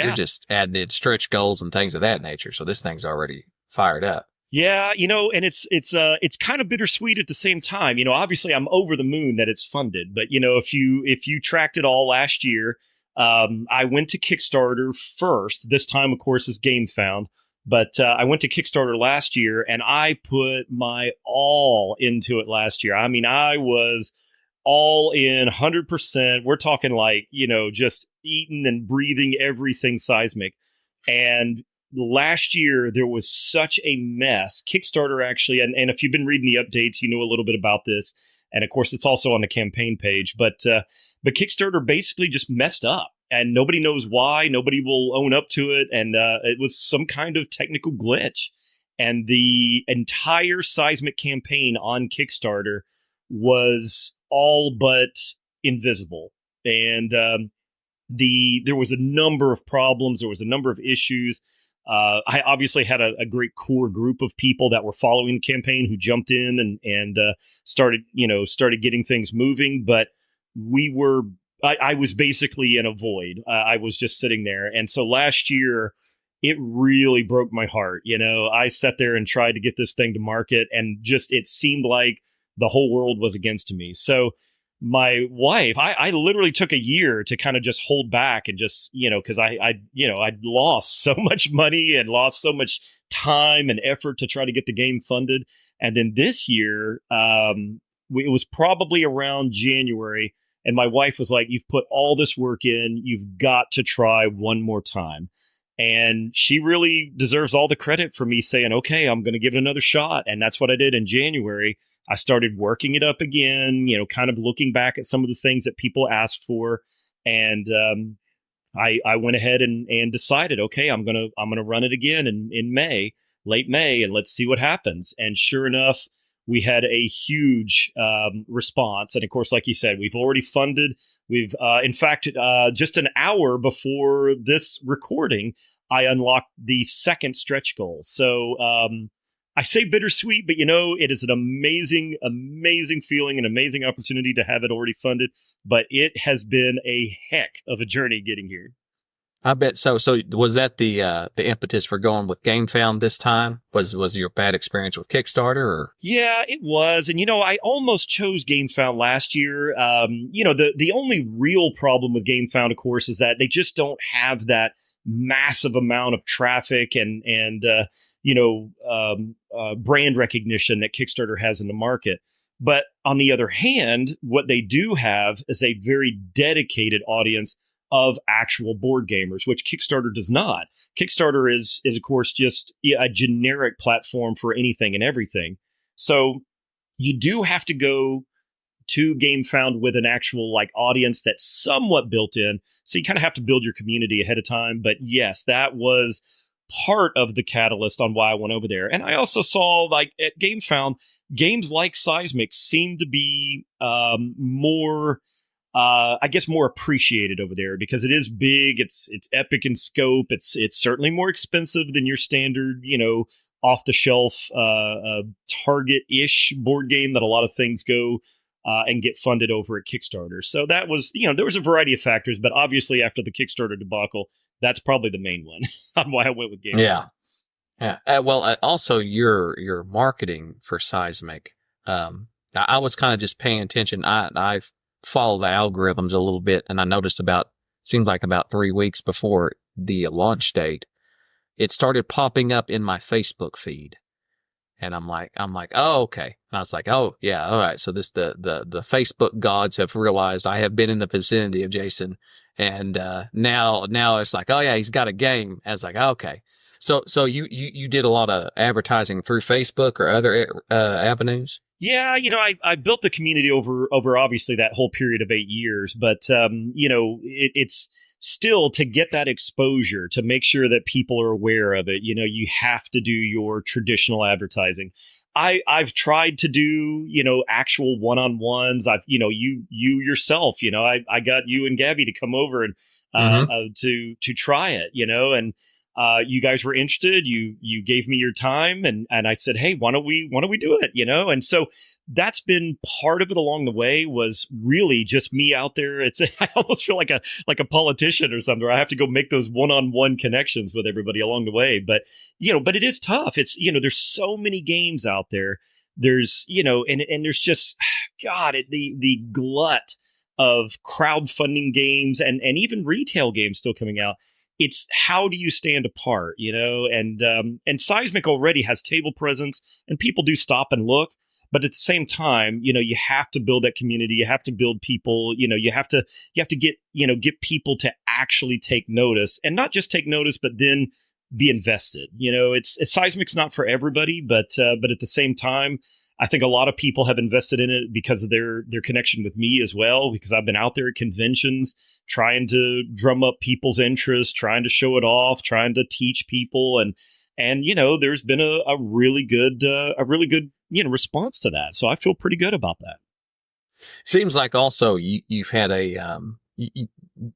adding in stretch goals and things of that nature. So this thing's already fired up. Yeah, and it's kind of bittersweet at the same time. Obviously I'm over the moon that it's funded, but if you tracked it all last year, I went to Kickstarter first. This time, of course, is GameFound, but I went to Kickstarter last year and I put my all into it last year. I mean, I was all in 100%. We're talking like, just eating and breathing everything Seismic. And last year, there was such a mess. Kickstarter actually, and if you've been reading the updates, you know a little bit about this. And of course, it's also on the campaign page. But Kickstarter basically just messed up, and nobody knows why. Nobody will own up to it. And it was some kind of technical glitch. And the entire Cysmic campaign on Kickstarter was all but invisible. And there was a number of problems. There was a number of issues. I obviously had a great core group of people that were following the campaign who jumped in and started getting things moving. But I was basically in a void. I was just sitting there. And so last year, it really broke my heart. I sat there and tried to get this thing to market, and just it seemed like the whole world was against me. So my wife, I literally took a year to kind of just hold back and just, because I'd lost so much money and lost so much time and effort to try to get the game funded. And then this year, it was probably around January, and my wife was like, "You've put all this work in, you've got to try one more time." And she really deserves all the credit for me saying, "Okay, I'm going to give it another shot." And that's what I did in January. I started working it up again, kind of looking back at some of the things that people asked for. And I went ahead and decided, okay, I'm going to run it again in May, late May, and let's see what happens. And sure enough, we had a huge response. And of course, like you said, we've already funded. We've, in fact, just an hour before this recording, I unlocked the second stretch goal. So I say bittersweet, but it is an amazing, amazing feeling, an amazing opportunity to have it already funded. But it has been a heck of a journey getting here. I bet so. So was that the impetus for going with GameFound this time? Was your bad experience with Kickstarter? Or? Yeah, it was. And, I almost chose GameFound last year. The only real problem with GameFound, of course, is that they just don't have that massive amount of traffic and brand recognition that Kickstarter has in the market. But on the other hand, what they do have is a very dedicated audience of actual board gamers, which Kickstarter does not. Kickstarter is of course just a generic platform for anything and everything. So you do have to go to GameFound with an actual audience that's somewhat built in. So you kind of have to build your community ahead of time. But yes, that was part of the catalyst on why I went over there. And I also saw at GameFound, games like Cysmic seem to be more appreciated over there because it is big. It's epic in scope. It's certainly more expensive than your standard, off the shelf, Target-ish board game that a lot of things go and get funded over at Kickstarter. So that was, there was a variety of factors, but obviously after the Kickstarter debacle, that's probably the main one on why I went with GameFound. Yeah. Yeah. Also your marketing for Cysmic. I was kind of just paying attention. I follow the algorithms a little bit, and I noticed seemed like about 3 weeks before the launch date, it started popping up in my Facebook feed. And I'm like, oh, okay. And I was like, oh yeah, all right. So the Facebook gods have realized I have been in the vicinity of Jason. And now it's like, oh yeah, he's got a game. And I was like, okay. So you did a lot of advertising through Facebook or other avenues? Yeah, I built the community over obviously that whole period of 8 years, but it's still to get that exposure, to make sure that people are aware of it. You have to do your traditional advertising. I've tried to do, actual one-on-ones. You yourself, I got you and Gabby to come over and to try it, and you guys were interested. You gave me your time, and I said, hey, why don't we do it? And so that's been part of it along the way, was really just me out there. I almost feel like a politician or something, where I have to go make those one-on-one connections with everybody along the way. But it is tough. It's, there's so many games out there. There's, and there's just, God, the glut of crowdfunding games and even retail games still coming out. It's how do you stand apart, and Cysmic already has table presence and people do stop and look. But at the same time, you have to build that community. You have to build people, you have to get people to actually take notice, and not just take notice, but then be invested. It's Seismic's not for everybody, but at the same time, I think a lot of people have invested in it because of their connection with me as well, because I've been out there at conventions trying to drum up people's interest, trying to show it off, trying to teach people. And there's been a really good response to that. So I feel pretty good about that. Seems like also you've had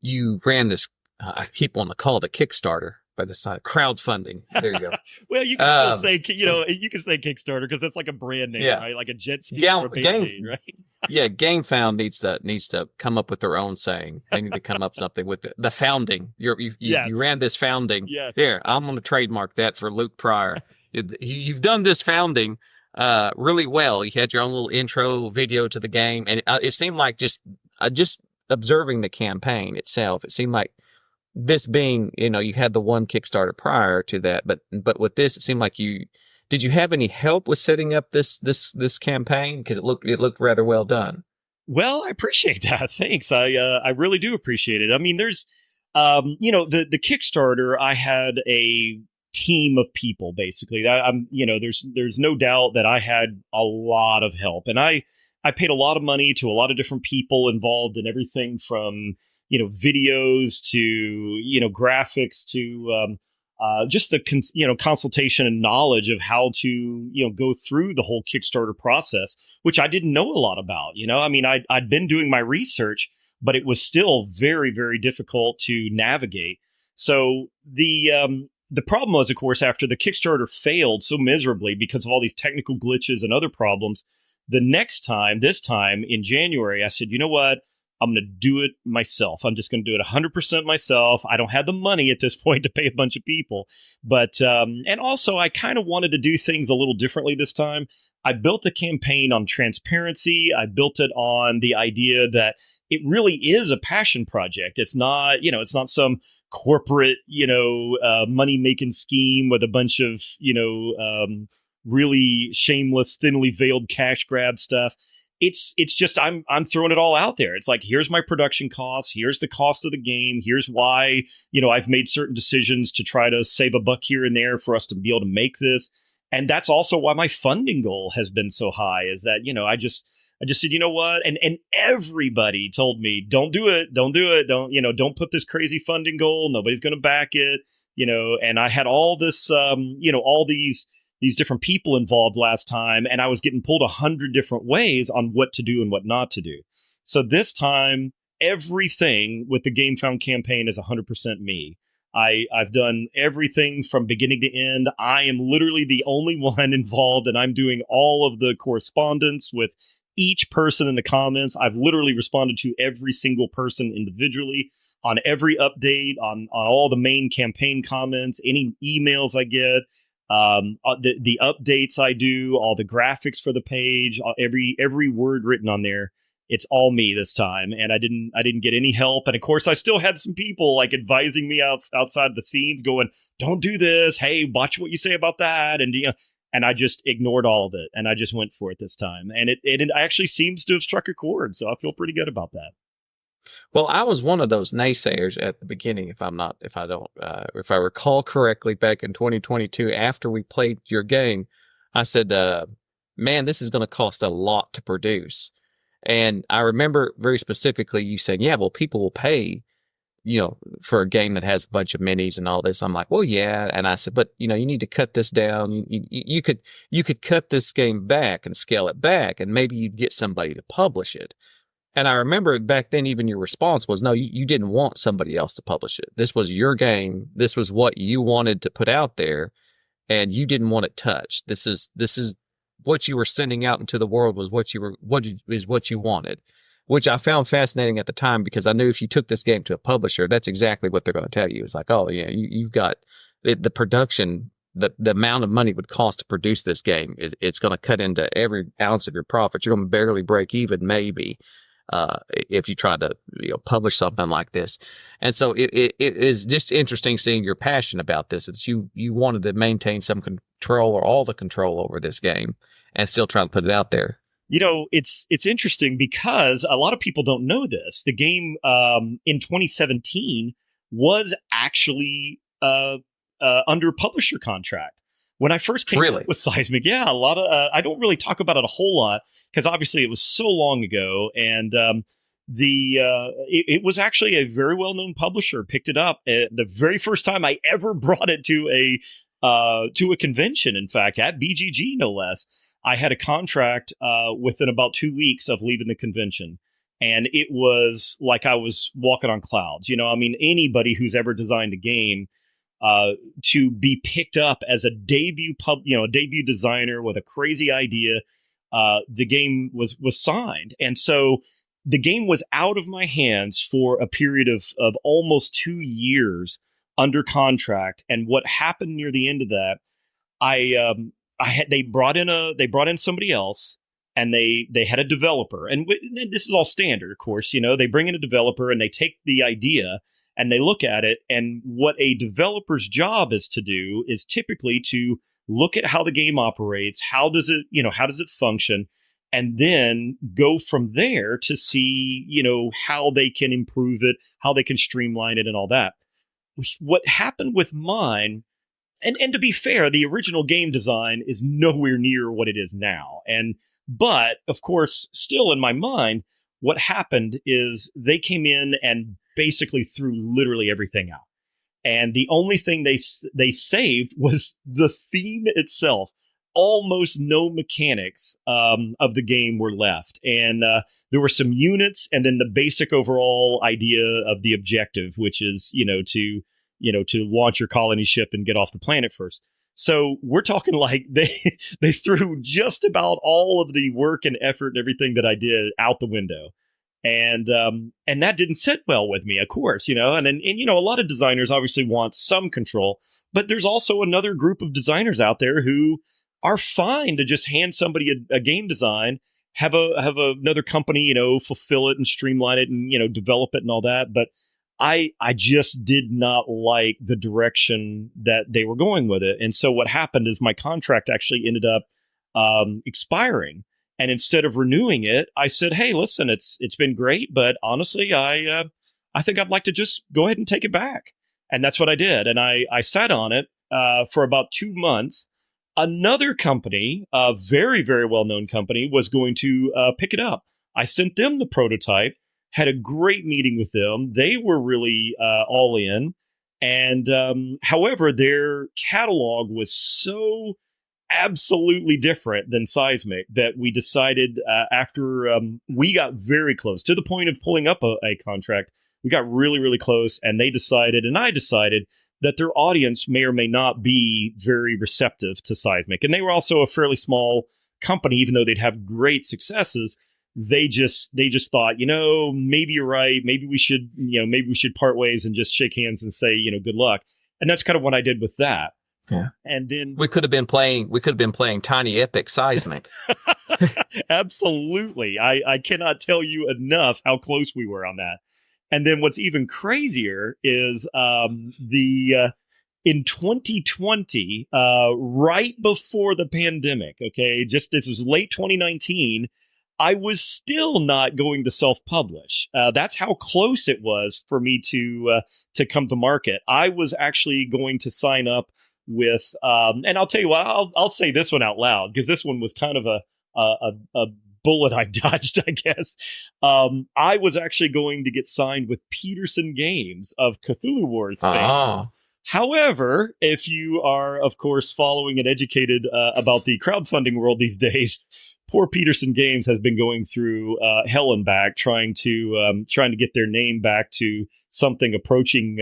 you ran this, I keep wanting to call it a Kickstarter, but it's not crowdfunding. There you go. Well, you can still say, you can say Kickstarter because it's like a brand name, right? Like a jet ski or a Band-Aid, right? Yeah, GameFound needs to come up with their own saying. They need to come up something with the founding. You ran this founding. Yeah. Here, I'm going to trademark that for Luke Pryor. You've done this founding really well. You had your own little intro video to the game, and it seemed like just observing the campaign itself, it seemed like this being, you had the one Kickstarter prior to that, but with this, it seemed like did you have any help with setting up this campaign? Because it looked rather well done. Well, I appreciate that. Thanks. I really do appreciate it. I mean, there's, the Kickstarter, I had a team of people basically. There's no doubt that I had a lot of help, and I paid a lot of money to a lot of different people involved in everything from, videos to, graphics to, just the consultation and knowledge of how to go through the whole Kickstarter process, which I didn't know a lot about. I mean, I'd been doing my research, but it was still very, very difficult to navigate. So the problem was, of course, after the Kickstarter failed so miserably because of all these technical glitches and other problems, this time in January, I said, you know what? I'm going to do it myself. I'm just going to do it 100% myself. I don't have the money at this point to pay a bunch of people. But, and also I kind of wanted to do things a little differently this time. I built the campaign on transparency. I built it on the idea that it really is a passion project. It's not, it's not some corporate, money-making scheme with a bunch of, really shameless, thinly veiled cash grab stuff. It's just I'm throwing it all out there. It's like, here's my production costs, here's the cost of the game, here's why I've made certain decisions to try to save a buck here and there for us to be able to make this. And that's also why my funding goal has been so high, is that I just said, you know what, and everybody told me, don't do it, don't put this crazy funding goal, nobody's going to back it, and I had all this all these different people involved last time, and I was getting pulled 100 different ways on what to do and what not to do. So this time, everything with the GameFound campaign is 100% me. I've done everything from beginning to end. I am literally the only one involved, and I'm doing all of the correspondence with each person in the comments. I've literally responded to every single person individually on every update, on all the main campaign comments, any emails I get. The updates I do, all the graphics for the page, every word written on there, it's all me this time. And I didn't get any help. And of course, I still had some people like advising me outside the scenes going, don't do this. Hey, watch what you say about that. And, and I just ignored all of it. And I just went for it this time. And it actually seems to have struck a chord. So I feel pretty good about that. Well, I was one of those naysayers at the beginning, if I recall correctly, back in 2022, after we played your game, I said, man, this is going to cost a lot to produce. And I remember very specifically you said, yeah, well, people will pay, for a game that has a bunch of minis and all this. I'm like, well, yeah. And I said, but you need to cut this down. You could cut this game back and scale it back, and maybe you'd get somebody to publish it. And I remember back then, even your response was, no, you didn't want somebody else to publish it. This was your game. This was what you wanted to put out there, and you didn't want it touched. This is what you were sending out into the world, was what you wanted, which I found fascinating at the time, because I knew if you took this game to a publisher, that's exactly what they're going to tell you. It's like, oh yeah, you've got the production, the amount of money it would cost to produce this game. It's going to cut into every ounce of your profit. You're going to barely break even, maybe. If you try to publish something like this. And so it is just interesting seeing your passion about this. It's you wanted to maintain some control, or all the control over this game, and still trying to put it out there. It's interesting because a lot of people don't know this. The game in 2017 was actually under publisher contract. When I first came up with Cysmic, a lot of I don't really talk about it a whole lot because obviously it was so long ago, and it was actually a very well known publisher picked it up the very first time I ever brought it to a convention. In fact, at BGG no less, I had a contract within about 2 weeks of leaving the convention. And it was like I was walking on clouds. You know, I mean, anybody who's ever designed a game to be picked up as a debut debut designer with a crazy idea, the game was signed. And so the game was out of my hands for a period of almost 2 years under contract. And what happened near the end of that, they brought in somebody else. And they had a developer, and this is all standard, of course. You know, they bring in a developer and they take the idea and they look at it. And what a developer's job is to do is typically to look at how the game operates, how does it function, and then go from there to see, how they can improve it, how they can streamline it, and all that. What happened with mine. And to be fair, the original game design is nowhere near what it is now. But of course, still in my mind, what happened is they came in and basically threw literally everything out. And the only thing they saved was the theme itself. Almost no mechanics of the game were left. And there were some units and then the basic overall idea of the objective, which is, to launch your colony ship and get off the planet first. So we're talking like they threw just about all of the work and effort and everything that I did out the window. And that didn't sit well with me, of course, and a lot of designers obviously want some control, but there's also another group of designers out there who are fine to just hand somebody a game design, have another company, fulfill it and streamline it and, develop it and all that. But I just did not like the direction that they were going with it. And so what happened is my contract actually ended up expiring. And instead of renewing it, I said, hey, listen, it's been great. But honestly, I think I'd like to just go ahead and take it back. And that's what I did. And I sat on it for about 2 months. Another company, a very, very well-known company, was going to pick it up. I sent them the prototype. Had a great meeting with them. They were really all in. And however, their catalog was so absolutely different than Cysmic that we decided after we got very close to the point of pulling up a contract, we got really, really close. And they decided, and I decided, that their audience may or may not be very receptive to Cysmic. And they were also a fairly small company, even though they'd have great successes. They just thought, maybe you're right. Maybe we should part ways and just shake hands and say, good luck. And that's kind of what I did with that. Yeah. And then we could have been playing Tiny Epic Seismic. Absolutely. I cannot tell you enough how close we were on that. And then what's even crazier is in 2020, right before the pandemic, this was late 2019, I was still not going to self-publish. That's how close it was for me to come to market. I was actually going to sign up with, and I'll tell you what, I'll say this one out loud because this one was kind of a bullet I dodged, I guess. I was actually going to get signed with Peterson Games of Cthulhu Wars fame. However, if you are, of course, following and educated about the crowdfunding world these days, poor Peterson Games has been going through hell and back, trying to get their name back to something approaching,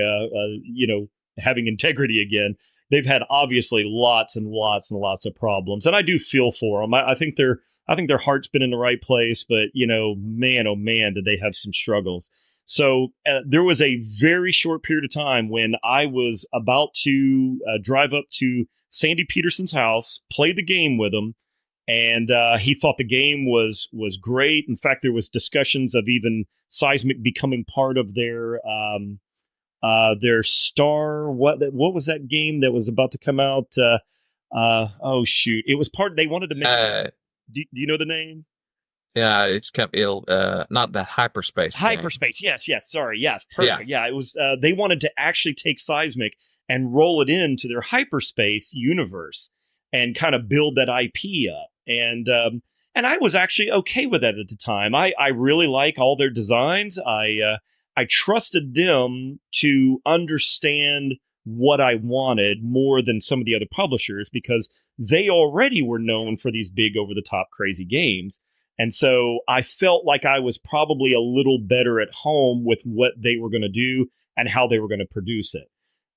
having integrity again. They've had obviously lots and lots and lots of problems, and I do feel for them. I think their heart's been in the right place, but man, oh man, did they have some struggles. So there was a very short period of time when I was about to drive up to Sandy Peterson's house, play the game with him. And he thought the game was great. In fact, there was discussions of even Cysmic becoming part of their star. What was that game that was about to come out? Oh shoot! It was part. They wanted to make. Do you know the name? Yeah, it's kept ill. Not that hyperspace. Hyperspace. Thing. Yes. Sorry. Yes. Perfect. Yeah. It was. They wanted to actually take Cysmic and roll it into their hyperspace universe. and kind of build that IP up. And I was actually okay with that at the time. I really like all their designs. I trusted them to understand what I wanted more than some of the other publishers, because they already were known for these big over the top crazy games. And so I felt like I was probably a little better at home with what they were going to do and how they were going to produce it.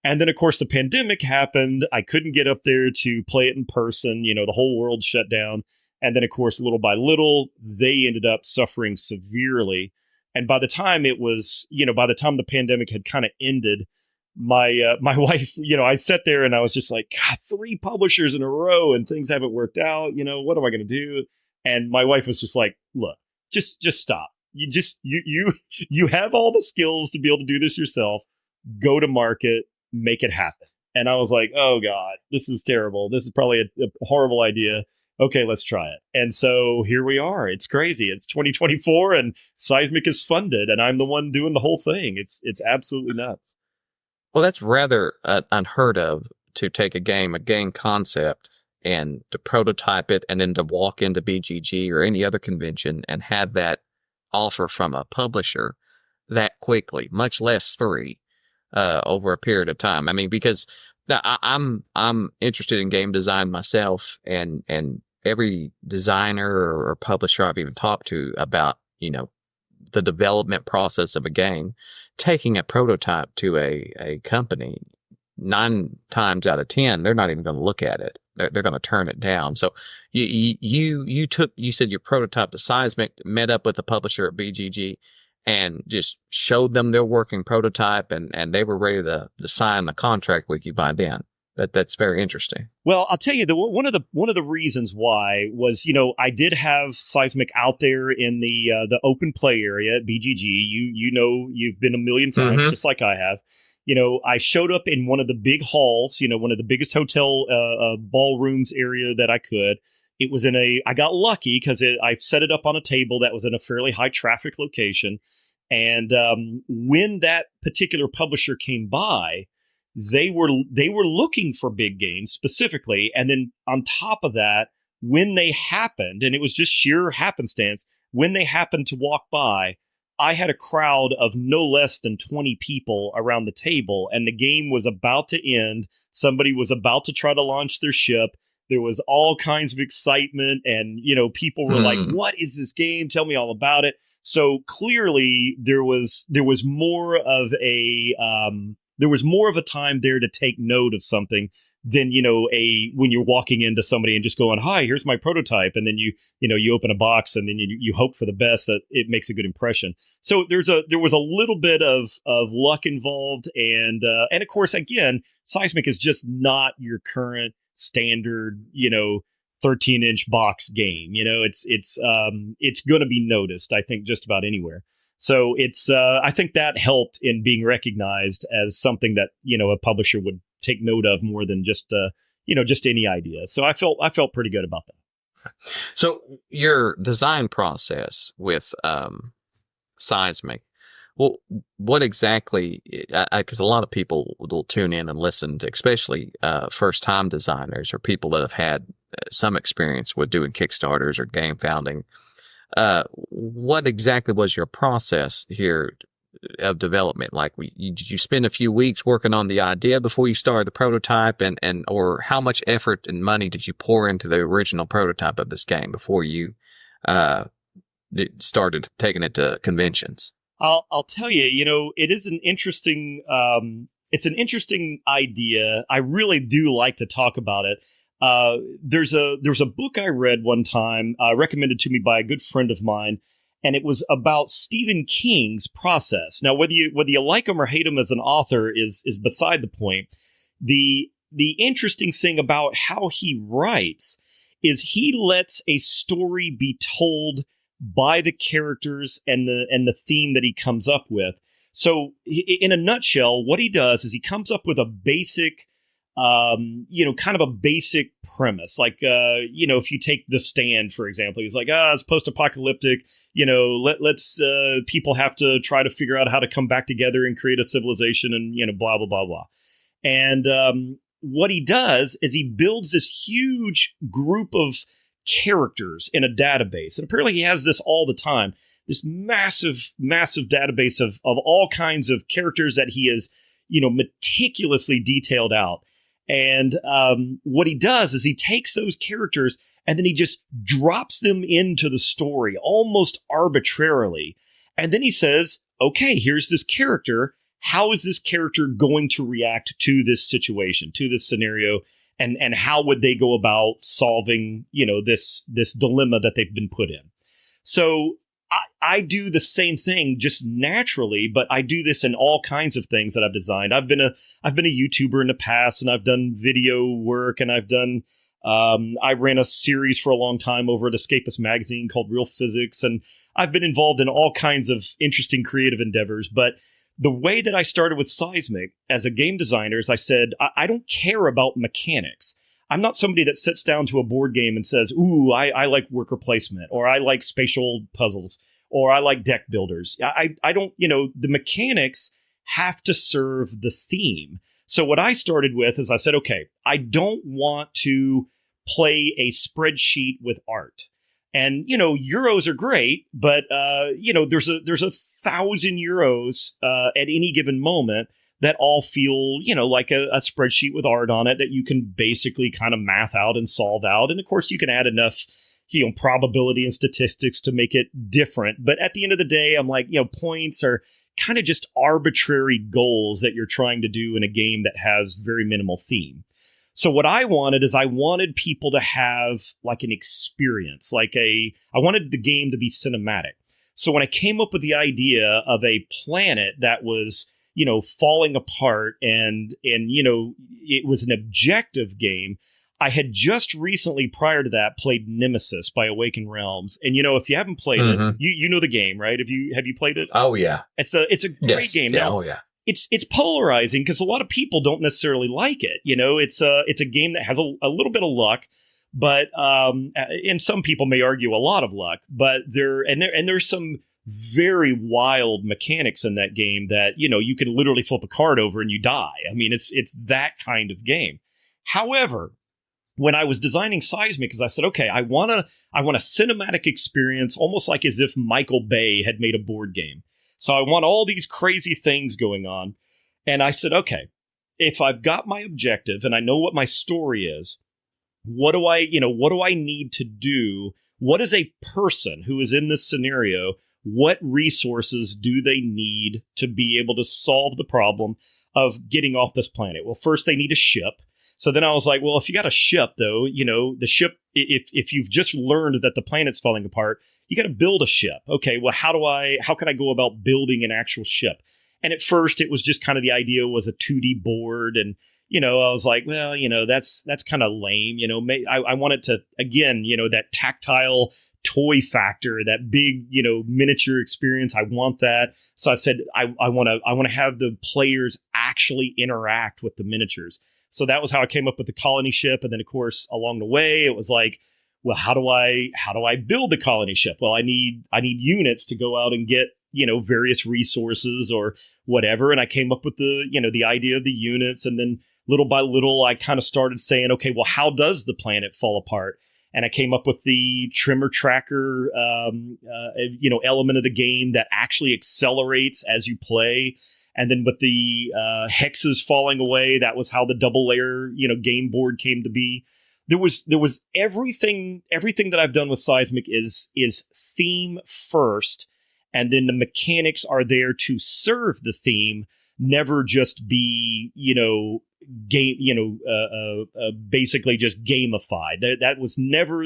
And then, of course, the pandemic happened. I couldn't get up there to play it in person. You know, the whole world shut down. And then, of course, little by little, they ended up suffering severely. And by the time it was, by the time the pandemic had kind of ended, my wife, I sat there and I was just like, God, 3 publishers in a row and things haven't worked out. What am I going to do? And my wife was just like, look, just stop. You have all the skills to be able to do this yourself. Go to market, make it happen. And I was like, oh God, this is terrible. This is probably a horrible idea. Okay, let's try it. And so here we are. It's crazy. It's 2024 and Cysmic is funded and I'm the one doing the whole thing. It's absolutely nuts. Well, that's rather unheard of, to take a game concept and to prototype it and then to walk into BGG or any other convention and have that offer from a publisher that quickly, much less 3 over a period of time. I mean, because I'm interested in game design myself, and every designer or publisher I've even talked to about, the development process of a game, taking a prototype to a company, 9 times out of 10, they're not even going to look at it. They're going to turn it down. So you said your prototype to Cysmic, met up with the publisher at BGG and just showed them their working prototype, and they were ready to sign the contract with you by then. That's very interesting. Well, I'll tell you, one of the reasons why was, I did have Cysmic out there in the open play area at BGG. You've been a million times, just like I have. I showed up in one of the big halls, one of the biggest hotel ballrooms area that I could. It was I got lucky because I set it up on a table that was in a fairly high traffic location. And when that particular publisher came by, they were looking for big games specifically. And then on top of that, when they happened, and it was just sheer happenstance, when they happened to walk by, I had a crowd of no less than 20 people around the table, and the game was about to end. Somebody was about to try to launch their ship. There was all kinds of excitement, and, people were like, what is this game? Tell me all about it. So clearly there was more of a time there to take note of something than, when you're walking into somebody and just going, hi, here's my prototype. And then you open a box and then you hope for the best that it makes a good impression. So there was a little bit of luck involved. And of course, again, Cysmic is just not your current standard, 13-inch box game. It's going to be noticed, I think, just about anywhere. So I think that helped in being recognized as something that, a publisher would take note of more than just any idea. So I felt pretty good about that. So your design process with Cysmic, well, what exactly, because a lot of people will tune in and listen to, especially first-time designers or people that have had some experience with doing Kickstarters or game founding. What exactly was your process here of development? Like, did you spend a few weeks working on the idea before you started the prototype, or how much effort and money did you pour into the original prototype of this game before you started taking it to conventions? I'll tell you, it is an interesting idea. I really do like to talk about it. There's a book I read one time, recommended to me by a good friend of mine, and it was about Stephen King's process. Now, whether you like him or hate him as an author is beside the point. The interesting thing about how he writes is he lets a story be told by the characters and the theme that he comes up with. So in a nutshell, what he does is he comes up with a basic, kind of a basic premise. Like, if you take The Stand, for example, he's like, it's post-apocalyptic, let's people have to try to figure out how to come back together and create a civilization and, blah, blah, blah, blah. And what he does is he builds this huge group of characters in a database. And apparently he has this all the time, this massive, massive database of all kinds of characters that he has, meticulously detailed out. And what he does is he takes those characters and then he just drops them into the story almost arbitrarily. And then he says, okay, here's this character. How is this character going to react to this situation, to this scenario? And how would they go about solving, this dilemma that they've been put in? So I do the same thing just naturally, but I do this in all kinds of things that I've designed. I've been a YouTuber in the past, and I've done video work, and I've done I ran a series for a long time over at Escapist magazine called Real Physics, and I've been involved in all kinds of interesting creative endeavors. But the way that I started with Cysmic as a game designer is I said, I don't care about mechanics. I'm not somebody that sits down to a board game and says, ooh, I like worker placement, or I like spatial puzzles, or I like deck builders. I don't, the mechanics have to serve the theme. So what I started with is I said, okay, I don't want to play a spreadsheet with art. And, euros are great, but, there's 1,000 euros at any given moment that all feel, like a spreadsheet with art on it that you can basically kind of math out and solve out. And of course, you can add enough, probability and statistics to make it different. But at the end of the day, I'm like, points are kind of just arbitrary goals that you're trying to do in a game that has very minimal theme. So what I wanted is I wanted people to have like an experience, I wanted the game to be cinematic. So when I came up with the idea of a planet that was, falling apart and it was an objective game, I had just recently prior to that played Nemesis by Awakened Realms. And, if you haven't played it, you know the game, right? Have you played it? Oh, yeah. It's a great game. Yeah, now, oh, yeah. It's polarizing because a lot of people don't necessarily like it. It's a game that has a little bit of luck, but and some people may argue a lot of luck, but there's some very wild mechanics in that game that, you can literally flip a card over and you die. I mean, it's that kind of game. However, when I was designing Cysmic, because I said, okay, I want a cinematic experience, almost like as if Michael Bay had made a board game. So I want all these crazy things going on. And I said, okay, if I've got my objective and I know what my story is, what do I need to do? What is a person who is in this scenario? What resources do they need to be able to solve the problem of getting off this planet? Well, first they need a ship. So then I was like, well, if you got a ship, though, the ship, if you've just learned that the planet's falling apart, you got to build a ship. Okay, well, how can I go about building an actual ship? And at first it was just kind of the idea was a 2D board. And, I was like, well, that's kind of lame. I want it to, again, that tactile toy factor, that big, miniature experience. I want that. So I said, I want to have the players actually interact with the miniatures. So that was how I came up with the colony ship. And then, of course, along the way, it was like, well, how do I build the colony ship? Well, I need units to go out and get, various resources or whatever. And I came up with the idea of the units. And then little by little, I kind of started saying, okay, well, how does the planet fall apart? And I came up with the trimmer tracker, element of the game that actually accelerates as you play. And then with the hexes falling away, that was how the double layer, game board came to be. There was everything that I've done with Cysmic is theme first, and then the mechanics are there to serve the theme, never just be game, basically just gamified. That was never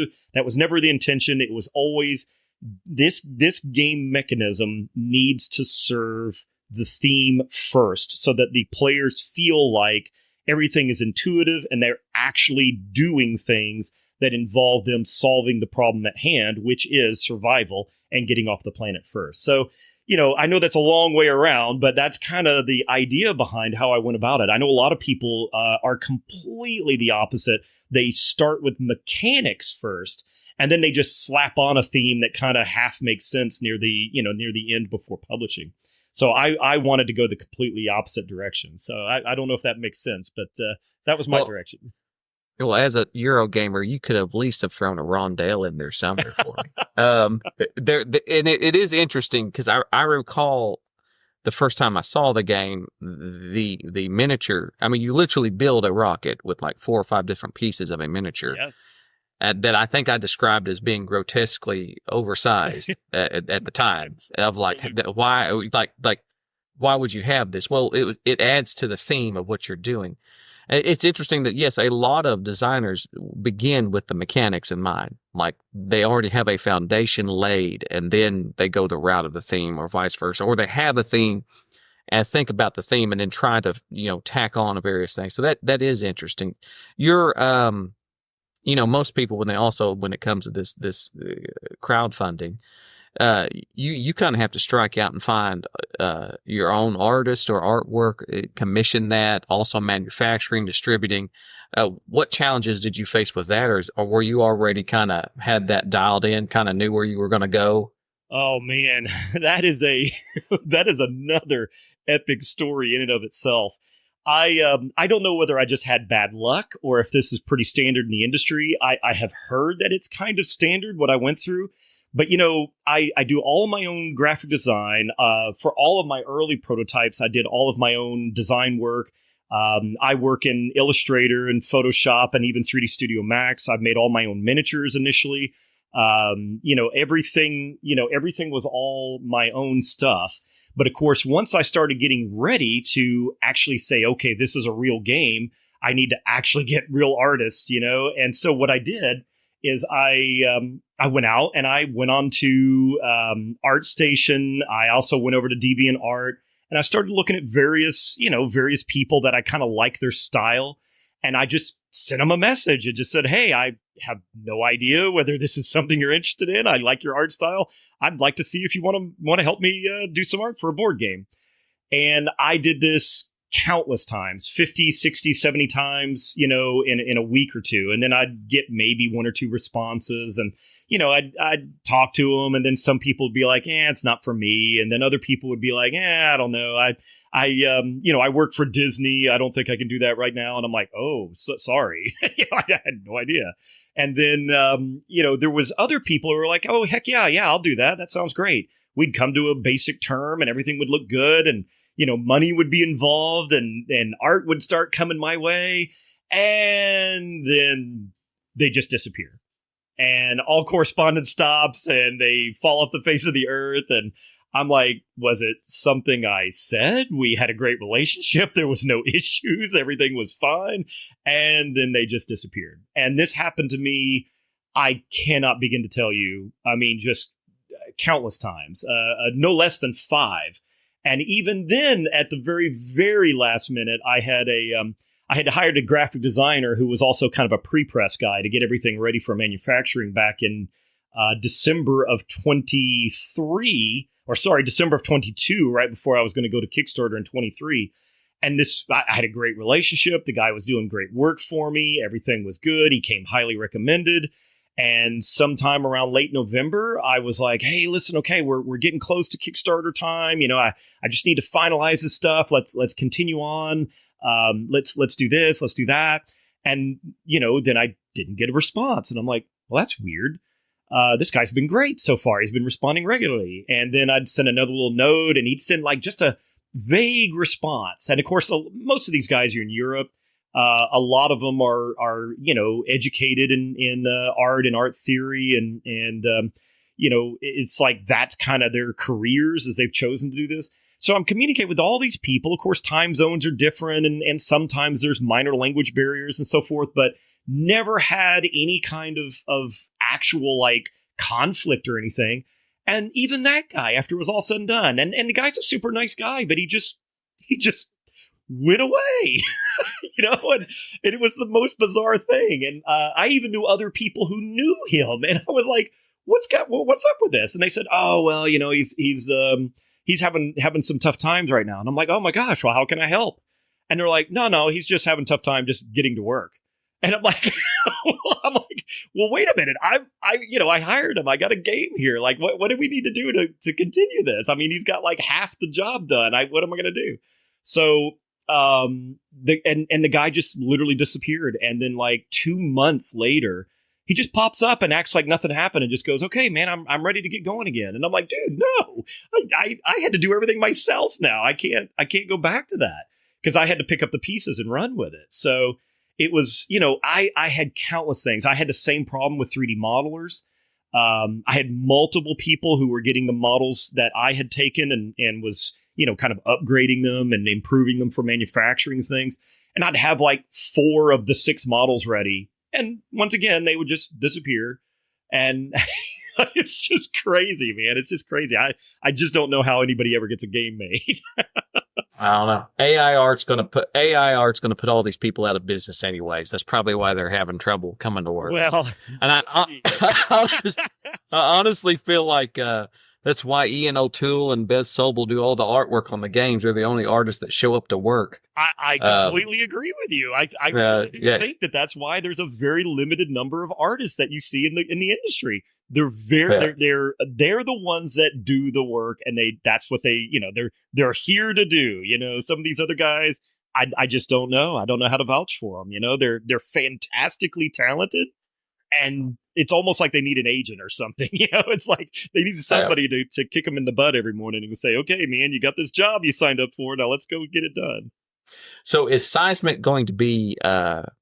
the intention. It was always this game mechanism needs to serve the theme first so that the players feel like everything is intuitive and they're actually doing things that involve them solving the problem at hand, which is survival and getting off the planet first. So, I know that's a long way around, but that's kind of the idea behind how I went about it. I know a lot of people are completely the opposite. They start with mechanics first, and then they just slap on a theme that kind of half makes sense near the end before publishing. So I wanted to go the completely opposite direction. So I don't know if that makes sense, but that was my direction. Well, as a Euro gamer, you could have at least have thrown a rondelle in there somewhere for me. It is interesting because I recall the first time I saw the game, the miniature. I mean, you literally build a rocket with like 4 or 5 different pieces of a miniature. Yeah. That I think I described as being grotesquely oversized at the time. Of like, why would you have this? Well, it adds to the theme of what you're doing. It's interesting that, yes, a lot of designers begin with the mechanics in mind. Like they already have a foundation laid and then they go the route of the theme or vice versa. Or they have a theme and think about the theme and then try to, tack on various things. So that is interesting. You're, most people, when it comes to this crowdfunding, you kind of have to strike out and find your own artist or artwork, commission that, also manufacturing, distributing. What challenges did you face with that, or were you already kind of had that dialed in, kind of knew where you were going to go? Oh man, that is another epic story in and of itself. I don't know whether I just had bad luck or if this is pretty standard in the industry. I have heard that it's kind of standard what I went through. But, I do all of my own graphic design. For all of my early prototypes, I did all of my own design work. I work in Illustrator and Photoshop and even 3D Studio Max. I've made all my own miniatures initially. Everything was all my own stuff. But of course, once I started getting ready to actually say, okay, this is a real game, I need to actually get real artists, And so what I did is I went out and I went on to ArtStation. I also went over to DeviantArt and I started looking at various people that I kind of like their style. And I just sent them a message. It just said, hey, I have no idea whether this is something you're interested in. I like your art style. I'd like to see if you want to help me do some art for a board game. And I did this countless times, 50, 60, 70 times, in a week or two. And then I'd get maybe 1 or 2 responses and, I'd talk to them. And then some people would be like, it's not for me. And then other people would be like, I don't know. I work for Disney. I don't think I can do that right now. And I'm like, oh, sorry. I had no idea. And then, there was other people who were like, oh, heck yeah, I'll do that. That sounds great. We'd come to a basic term and everything would look good. And, money would be involved and art would start coming my way. And then they just disappear. And all correspondence stops and they fall off the face of the earth. And I'm like, was it something I said? We had a great relationship. There was no issues. Everything was fine. And then they just disappeared. And this happened to me. I cannot begin to tell you. I mean, just countless times, no less than 5. And even then, at the very, very last minute, I had hired a graphic designer who was also kind of a pre-press guy to get everything ready for manufacturing back in December of 22, right before I was going to go to Kickstarter in 23. And I had a great relationship. The guy was doing great work for me. Everything was good. He came highly recommended. And sometime around late November, I was like, hey, listen, okay, we're getting close to Kickstarter time. I just need to finalize this stuff. Let's continue on. Let's do this. Let's do that. And, then I didn't get a response. And I'm like, well, that's weird. This guy's been great so far. He's been responding regularly. And then I'd send another little note and he'd send like just a vague response. And of course, most of these guys are in Europe. A lot of them are educated in art and art theory. And it's like that's kind of their careers as they've chosen to do this. So I'm communicating with all these people. Of course, time zones are different and sometimes there's minor language barriers and so forth, but never had any kind of actual like conflict or anything. And even that guy, after it was all said and done, and the guy's a super nice guy, but he just went away, and it was the most bizarre thing. And I even knew other people who knew him. And I was like, what's up with this? And they said, oh, well, he's having some tough times right now. And I'm like, oh my gosh, well, how can I help? And they're like, no, he's just having a tough time just getting to work. And I'm like, well, wait a minute. I hired him. I got a game here. Like, what do we need to do to continue this? I mean, he's got like half the job done. What am I going to do? So, the guy just literally disappeared. And then like 2 months later, he just pops up and acts like nothing happened and just goes, okay, man, I'm ready to get going again. And I'm like, dude, no, I had to do everything myself now. I can't go back to that because I had to pick up the pieces and run with it. So it was, I had countless things. I had the same problem with 3D modelers. I had multiple people who were getting the models that I had taken and was, kind of upgrading them and improving them for manufacturing things. And I'd have like 4 of the 6 models ready. And once again, they would just disappear. And it's just crazy, man. It's just crazy. I just don't know how anybody ever gets a game made. I don't know. AI art's going to put all these people out of business anyways. That's probably why they're having trouble coming to work. Well, and I honestly feel like that's why Ian O'Toole and Bez Sobel do all the artwork on the games. They're the only artists that show up to work. I completely agree with you. I really do think that's why there's a very limited number of artists that you see in the industry. They're they're the ones that do the work, and that's what they're here to do. Some of these other guys, I just don't know. I don't know how to vouch for them. They're fantastically talented. And it's almost like they need an agent or something. It's like they need somebody to kick them in the butt every morning and say, okay, man, you got this job you signed up for. Now let's go get it done. So is Cysmic going to be,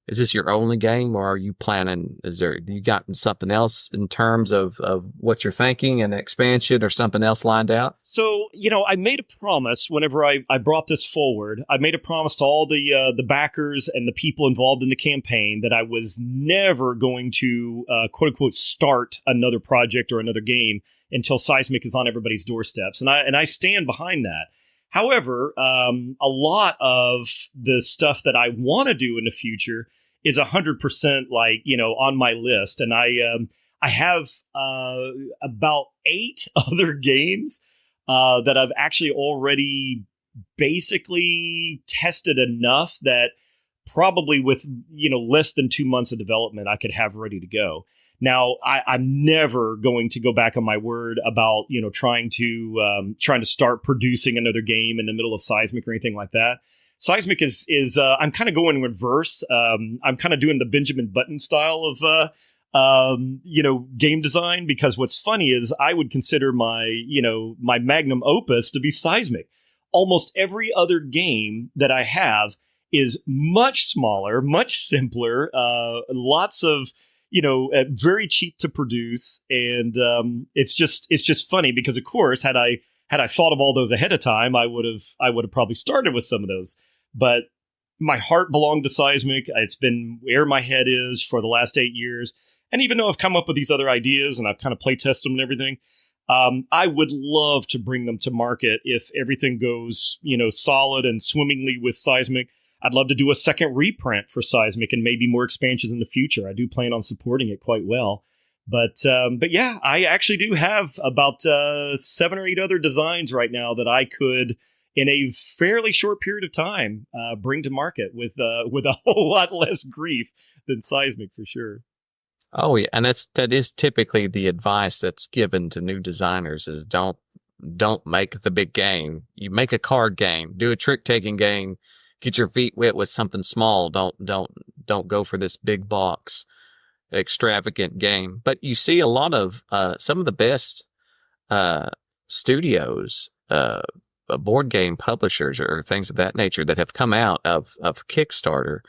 is this your only game, or are you planning, you gotten something else in terms of what you're thinking, an expansion or something else lined out? So, I made a promise whenever I brought this forward. I made a promise to all the backers and the people involved in the campaign that I was never going to, quote unquote, start another project or another game until Cysmic is on everybody's doorsteps. And I stand behind that. However, a lot of the stuff that I want to do in the future is 100% on my list. And I have about 8 other games that I've actually already basically tested enough that probably with, less than 2 months of development, I could have ready to go. Now, I'm never going to go back on my word about, trying to start producing another game in the middle of Cysmic or anything like that. Cysmic is I'm kind of going in reverse. I'm kind of doing the Benjamin Button style of, game design, because what's funny is I would consider my magnum opus to be Cysmic. Almost every other game that I have is much smaller, much simpler, lots of, very cheap to produce. And it's just funny because, of course, had I thought of all those ahead of time, I would have probably started with some of those. But my heart belonged to Cysmic. It's been where my head is for the last 8 years. And even though I've come up with these other ideas and I've kind of play tested them and everything, I would love to bring them to market if everything goes, solid and swimmingly with Cysmic. I'd love to do a second reprint for Cysmic and maybe more expansions in the future. I do plan on supporting it quite well. But yeah, I actually do have about 7 or 8 other designs right now that I could, in a fairly short period of time, bring to market with a whole lot less grief than Cysmic for sure. Oh yeah, and that is typically the advice that's given to new designers: is don't make the big game. You make a card game, do a trick taking game. Get your feet wet with something small. Don't go for this big box, extravagant game. But you see a lot of some of the best studios, board game publishers, or things of that nature that have come out of Kickstarter.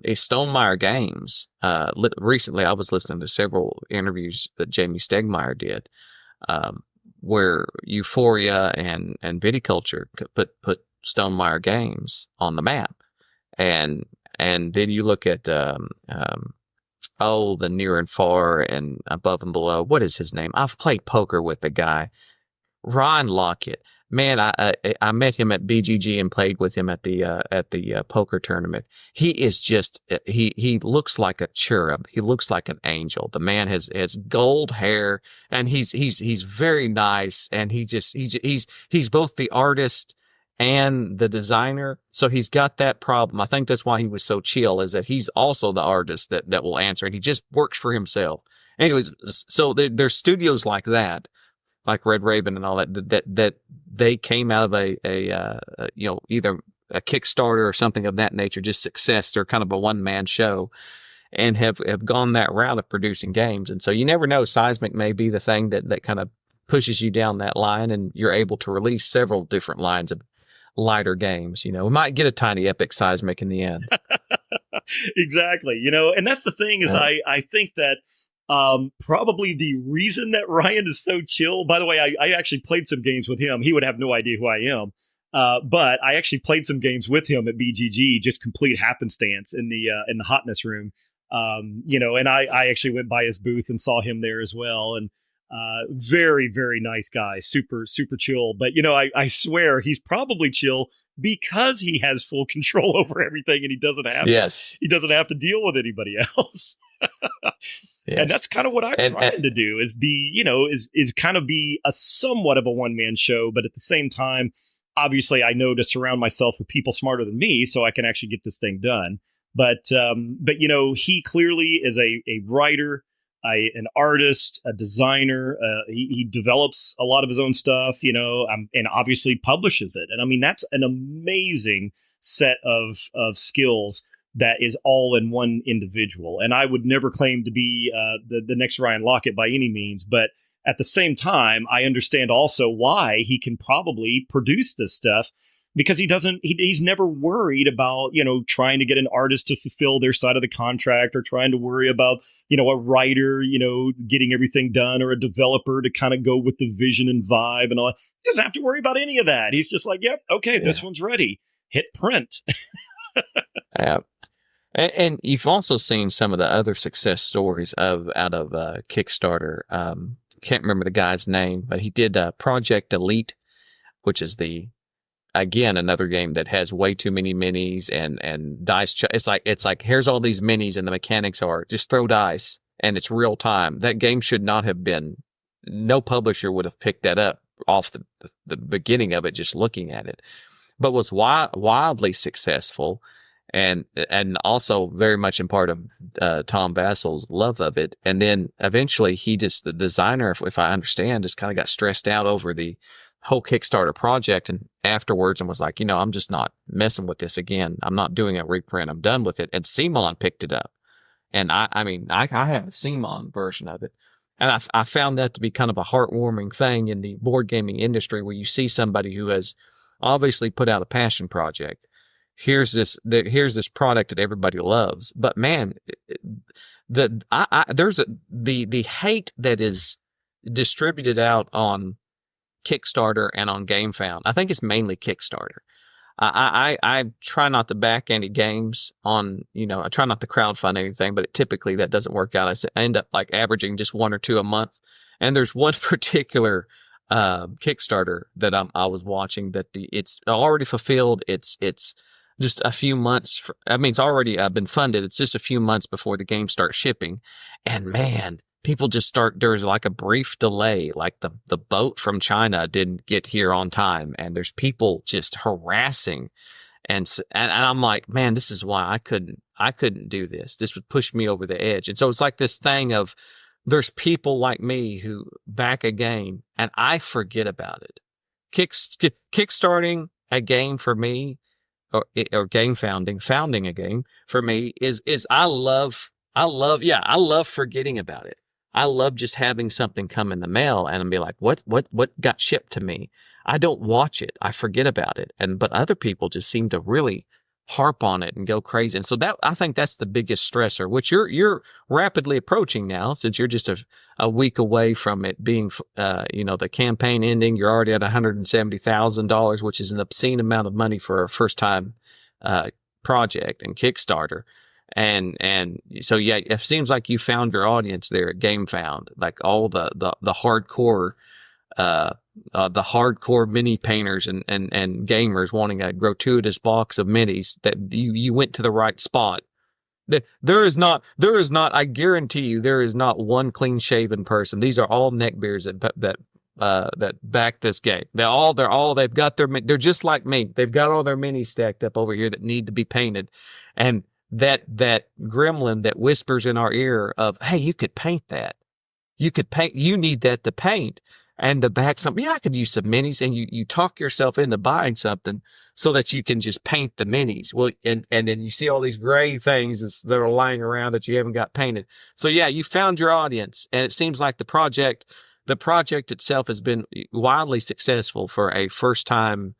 Is Stonemaier Games. Recently, I was listening to several interviews that Jamie Stegmaier did, where Euphoria and Viticulture put Stonemaier Games on the map. And then you look at, the Near and Far and Above and Below. What is his name? I've played poker with the guy, Ron Lockett. Man, I met him at BGG and played with him at the poker tournament. He is just, he looks like a cherub. He looks like an angel. The man has gold hair, and he's very nice. And he's both the artist and the designer. So he's got that problem. I think that's why he was so chill, is that he's also the artist that will answer, and he just works for himself. Anyways, so there's studios like that, like Red Raven and all that they came out of a either a Kickstarter or something of that nature, just success. They're kind of a one-man show and have gone that route of producing games. And so you never know, Cysmic may be the thing that kind of pushes you down that line, and you're able to release several different lines of lighter games. We might get a tiny epic Cysmic in the end. Exactly. And that's the thing is I think that probably the reason that Ryan is so chill, by the way, I actually played some games with him. He would have no idea who I am. But I actually played some games with him at BGG, just complete happenstance in the hotness room. And I actually went by his booth and saw him there as well. And very, very nice guy, super, super chill. But, I swear he's probably chill because he has full control over everything, and he doesn't have to deal with anybody else. Yes. And that's kind of what I'm trying to do, is be, is kind of be a somewhat of a one-man show. But at the same time, obviously, I know to surround myself with people smarter than me so I can actually get this thing done. But he clearly is a writer, an artist, a designer. He develops a lot of his own stuff, and obviously publishes it. And I mean, that's an amazing set of skills that is all in one individual. And I would never claim to be the next Ryan Lockett by any means, but at the same time, I understand also why he can probably produce this stuff, because he's never worried about, trying to get an artist to fulfill their side of the contract, or trying to worry about, a writer, getting everything done, or a developer to kind of go with the vision and vibe and all. He doesn't have to worry about any of that. He's just like, yep, okay, this one's ready. Hit print. Yeah. And you've also seen some of the other success stories out of Kickstarter. Can't remember the guy's name, but he did Project Elite, which is again another game that has way too many minis and dice. It's like here's all these minis, and the mechanics are just throw dice, and it's real time. That game should not have been. No publisher would have picked that up off the beginning of it, just looking at it, but was wildly successful. And also very much in part of Tom Vassel's love of it. And then eventually the designer, if I understand, just kind of got stressed out over the whole Kickstarter project, and afterwards, and was like, I'm just not messing with this again. I'm not doing a reprint. I'm done with it. And Simon picked it up. And I have a Simon version of it. And I found that to be kind of a heartwarming thing in the board gaming industry, where you see somebody who has obviously put out a passion project. Here's this product that everybody loves, but man, there's the hate that is distributed out on Kickstarter and on GameFound. I think it's mainly Kickstarter. I try not to back any games on, I try not to crowdfund anything, but typically that doesn't work out. I end up like averaging just one or two a month. And there's one particular Kickstarter that I was watching that it's already fulfilled. It's just a few months. It's already been funded. It's just a few months before the game starts shipping. And man, people just there's like a brief delay. Like the boat from China didn't get here on time. And there's people just harassing. And I'm like, man, this is why I couldn't do this. This would push me over the edge. And so it's like this thing of there's people like me who back a game and I forget about it. Kickstarting a game for me, or founding a game for me is I love forgetting about it. I love just having something come in the mail and be like, what got shipped to me? I don't watch it. I forget about it. But other people just seem to really harp on it and go crazy. And so I think that's the biggest stressor, which you're rapidly approaching now, since you're just a week away from it being, the campaign ending. You're already at $170,000, which is an obscene amount of money for a first time, project and Kickstarter. And so, yeah, it seems like you found your audience there at GameFound, like all the hardcore, the hardcore mini painters and gamers wanting a gratuitous box of minis, that you went to the right spot. There is not, I guarantee you, there is not one clean shaven person. These are all neckbeards that that back this game. They've got they're just like me. They've got all their minis stacked up over here that need to be painted. And that gremlin that whispers in our ear of, hey, you could paint that. You need that to paint. And to back something, I could use some minis, and you talk yourself into buying something so that you can just paint the minis. Well, and then you see all these gray things that are lying around that you haven't got painted. So yeah, you found your audience, and it seems like the project itself has been wildly successful for a first time,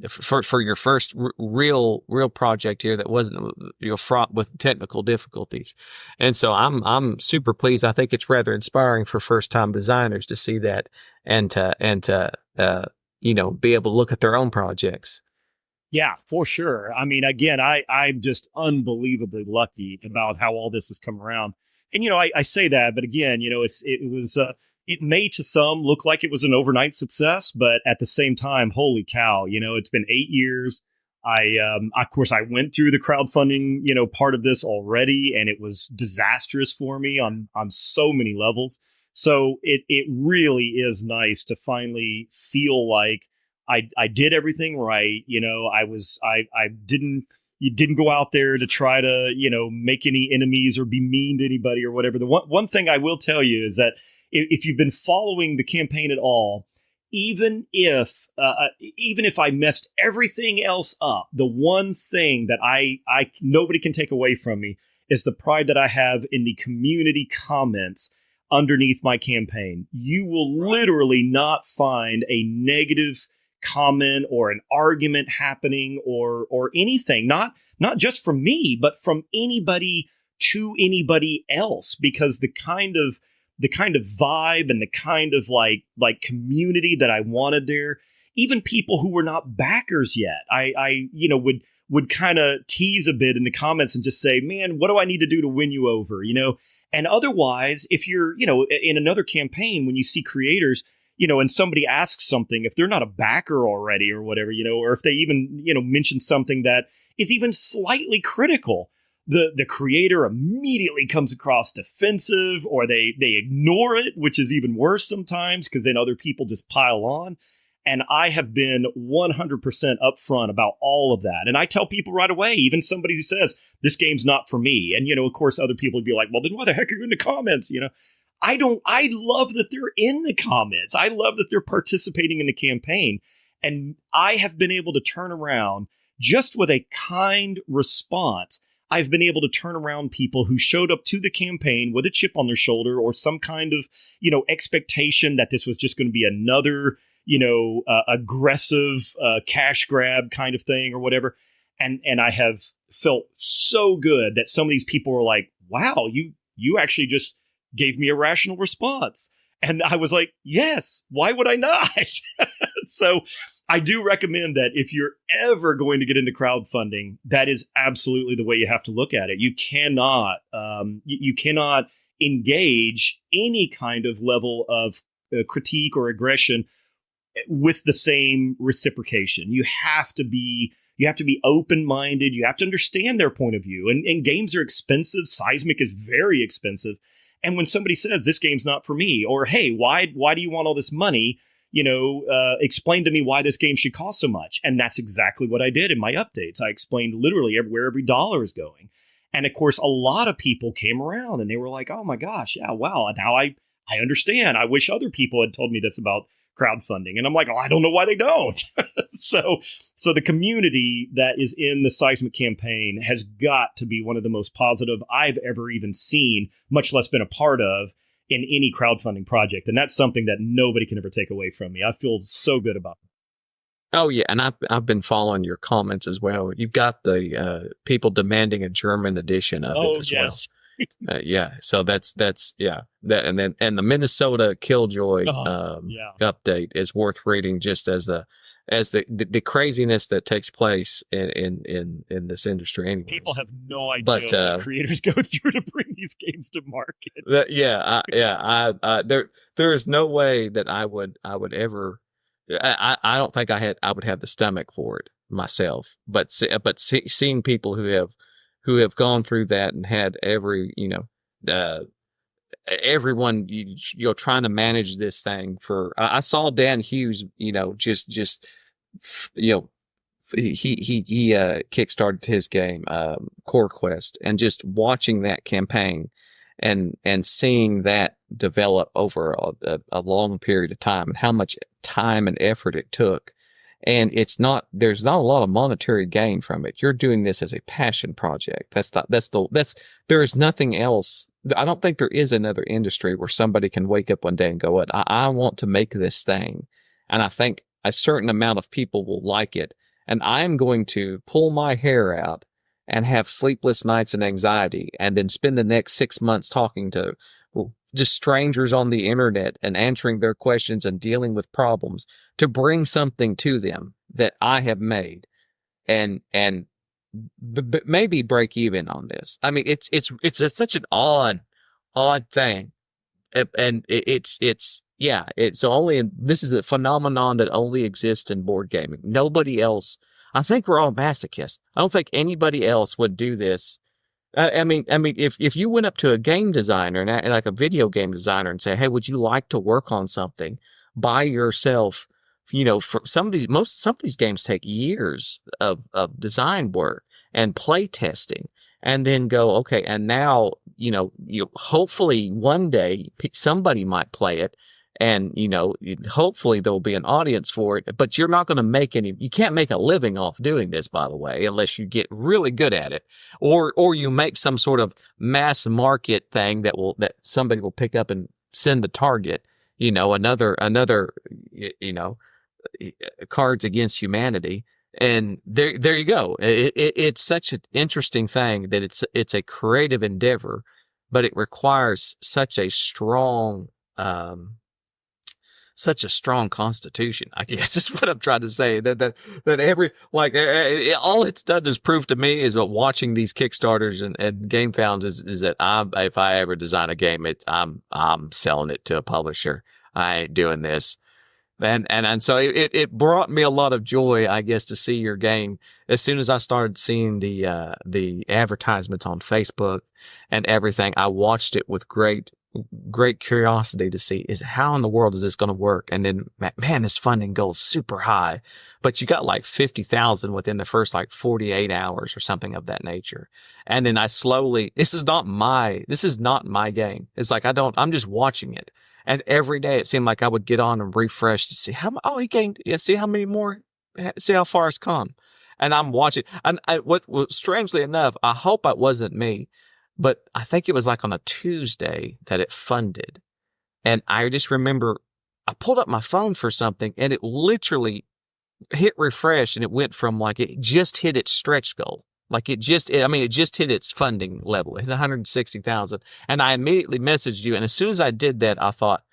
for your first real project here that wasn't fraught with technical difficulties. And so I'm super pleased. I think it's rather inspiring for first time designers to see that and to be able to look at their own projects. Yeah, for sure. I mean, again, I'm just unbelievably lucky about how all this has come around. And, I say that, but again, it may to some look like it was an overnight success, but at the same time, holy cow, it's been 8 years. Of course, I went through the crowdfunding, part of this already, and it was disastrous for me on so many levels. So it really is nice to finally feel like I did everything right. You didn't go out there to try to, make any enemies or be mean to anybody or whatever. The one thing I will tell you is that if you've been following the campaign at all, even if I messed everything else up, the one thing that I nobody can take away from me is the pride that I have in the community comments underneath my campaign. You will literally not find a negative comment or an argument happening or anything, not just from me, but from anybody to anybody else, because the kind of vibe and the kind of like community that I wanted there, even people who were not backers yet, I would kind of tease a bit in the comments and just say, man, what do I need to do to win you over? And otherwise, if you're, in another campaign, when you see creators, and somebody asks something, if they're not a backer already or whatever, or if they even, mention something that is even slightly critical, the creator immediately comes across defensive, or they ignore it, which is even worse sometimes, because then other people just pile on. And I have been 100% upfront about all of that. And I tell people right away, even somebody who says, this game's not for me. And, of course, other people would be like, well, then why the heck are you in the comments? I love that they're in the comments. I love that they're participating in the campaign. And I have been able to turn around just with a kind response. I've been able to turn around people who showed up to the campaign with a chip on their shoulder or some kind of, expectation that this was just going to be another, aggressive cash grab kind of thing or whatever. And I have felt so good that some of these people were like, wow, you actually just gave me a rational response. And I was like, yes, why would I not? So I do recommend that if you're ever going to get into crowdfunding, that is absolutely the way you have to look at it. You cannot engage any kind of level of critique or aggression with the same reciprocation. You have to be open-minded. You have to understand their point of view. And games are expensive. Cysmic is very expensive. And when somebody says this game's not for me, or hey, why do you want all this money? Explain to me why this game should cost so much. And that's exactly what I did in my updates. I explained literally where every dollar is going. And of course, a lot of people came around and they were like, oh my gosh, yeah, wow. Now I understand. I wish other people had told me this about crowdfunding. And I'm like, oh, I don't know why they don't. So the community that is in the Seismic campaign has got to be one of the most positive I've ever even seen, much less been a part of in any crowdfunding project. And that's something that nobody can ever take away from me. I feel so good about it. Oh yeah, and I've been following your comments as well. You've got the people demanding a German edition of it as well. Yeah, so that's yeah. That and the Minnesota Killjoy update is worth reading just as the craziness that takes place in this industry. Anyways. People have no idea what creators go through to bring these games to market. There is no way that I would ever. I don't think I would have the stomach for it myself. But seeing people who have gone through that and had every everyone, you're trying to manage this thing for, I saw Dan Hughes, just, he kickstarted his game, Core Quest, and just watching that campaign and seeing that develop over a long period of time and how much time and effort it took. And there's not a lot of monetary gain from it. You're doing this as a passion project. There is nothing else. I don't think there is another industry where somebody can wake up one day and go, I want to make this thing. And I think a certain amount of people will like it. And I'm going to pull my hair out and have sleepless nights and anxiety, and then spend the next 6 months talking to just strangers on the internet and answering their questions and dealing with problems to bring something to them that I have made, and maybe break even on this. I mean, it's such an odd thing, and this is a phenomenon that only exists in board gaming. Nobody else. I think we're all masochists. I don't think anybody else would do this. I mean, if you went up to a game designer and like a video game designer and say, "Hey, would you like to work on something by yourself?" For some of these games take years of design work and play testing, and then go, okay, and now hopefully one day somebody might play it. And, hopefully there'll be an audience for it, but you're not going to you can't make a living off doing this, by the way, unless you get really good at it, or you make some sort of mass market thing that somebody will pick up and send the target, another, Cards Against Humanity. And there you go. It's such an interesting thing that it's a creative endeavor, but it requires such a strong constitution, I guess is what I'm trying to say. That all it's done is prove to me is that watching these Kickstarters and Game Found is that if I ever design a game, I'm selling it to a publisher. I ain't doing this. And so it brought me a lot of joy, I guess, to see your game. As soon as I started seeing the advertisements on Facebook and everything, I watched it with great curiosity to see how in the world is this going to work. And then, man, this funding goes super high, but you got like 50,000 within the first 48 hours or something of that nature. And then this is not my game. It's like, I'm just watching it. And every day it seemed like I would get on and refresh to see he gained, see how many more, see how far it's come. And I'm watching. And strangely enough, I hope it wasn't me, but I think it was on a Tuesday that it funded. And I just remember I pulled up my phone for something and it literally hit refresh and it went from it just hit its stretch goal. It just hit its funding level. It hit 160,000. And I immediately messaged you. And as soon as I did that, I thought,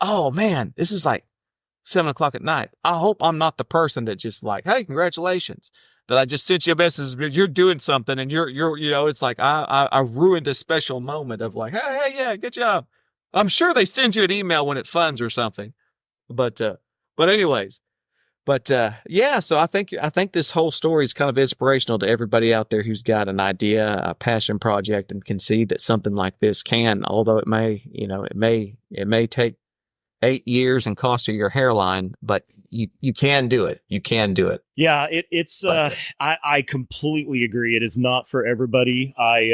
oh man, this is 7:00 at night. I hope I'm not the person that just hey, congratulations. That I just sent you a message, you're doing something and you're, it's I ruined a special moment of hey, yeah, good job. I'm sure they send you an email when it funds or something. But anyways, so I think this whole story is kind of inspirational to everybody out there who's got an idea, a passion project, and can see that something like this although it may take 8 years and cost you your hairline, but you can do it. You can do it. Yeah, I completely agree. It is not for everybody. I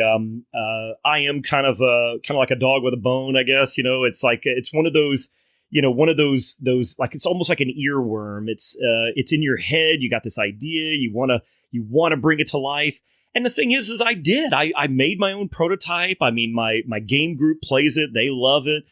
am kind of like a dog with a bone, I guess. It's it's one of those. One of those it's almost like an earworm. It's in your head. You got this idea. You want to bring it to life. And the thing is I did. I made my own prototype. I mean, my game group plays it. They love it.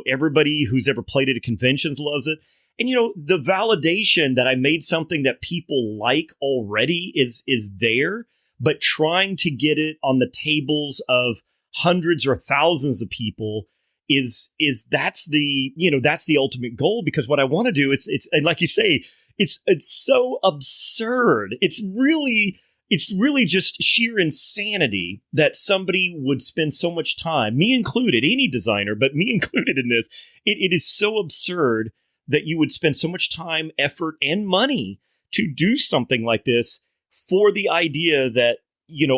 Everybody who's ever played it at conventions loves it. And, the validation that I made something that people like already is there, but trying to get it on the tables of hundreds or thousands of people that's the ultimate goal, because what I want to do, it's and like you say, it's so absurd. It's really just sheer insanity that somebody would spend so much time, me included, any designer, but me included in this. It is so absurd that you would spend so much time, effort, and money to do something like this for the idea that,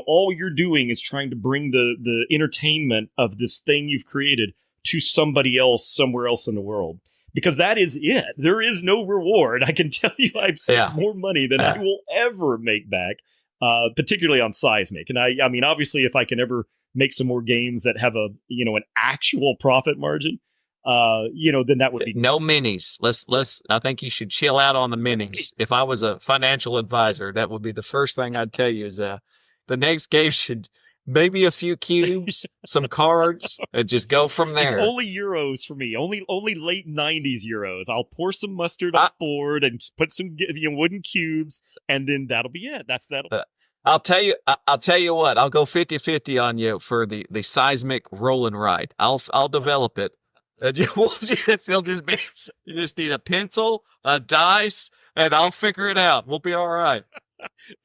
all you're doing is trying to bring the entertainment of this thing you've created to somebody else somewhere else in the world. Because that is it. There is no reward. I can tell you I've spent more money than I will ever make back, particularly on Cysmic. And I mean, obviously, if I can ever make some more games that have an actual profit margin, then that would be no minis. I think you should chill out on the minis. If I was a financial advisor, that would be the first thing I'd tell you is the next game should maybe a few cubes, some cards, and just go from there. It's only euros for me. Only late 90s euros. I'll pour some mustard on the board and put some wooden cubes, and then that'll be it. That'll. I'll tell you what. I'll go 50-50 on you for the Seismic roll and ride. I'll develop it. And it'll just be, you just need a pencil, a dice, and I'll figure it out. We'll be all right.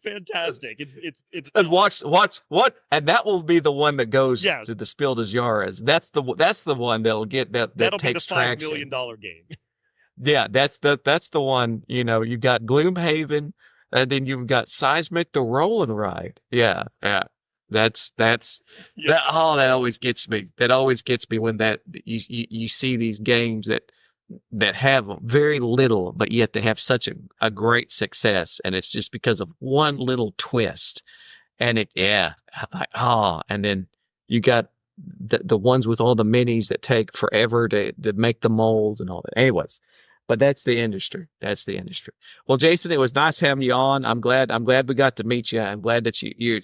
Fantastic. It's and watch what, and that will be the one that goes to the Spiel des Jahres. That's the one that'll get that takes traction. That'll be the $5 million game. Yeah, that's the one. You've got Gloomhaven, and then you've got Seismic, the roll and ride. Yeah. That always gets me. That always gets me when you see these games that have very little, but yet they have such a great success, and it's just because of one little twist. And I'm like, and then you got the ones with all the minis that take forever to make the molds and all that. Anyways, but that's the industry. Well, Jason, it was nice having you on. I'm glad we got to meet you. I'm glad that you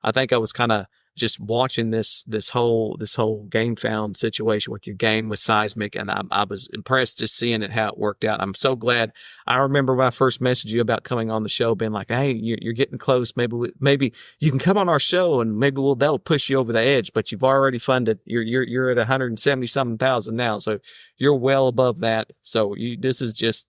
I think I was kind of just watching this whole GameFound situation with your game with Seismic, and I was impressed just seeing it, how it worked out. I'm so glad. I remember when I first messaged you about coming on the show, being like, "Hey, you're getting close. Maybe you can come on our show, and maybe that'll push you over the edge." But you've already funded. You're at 170-something thousand now, so you're well above that. So this is just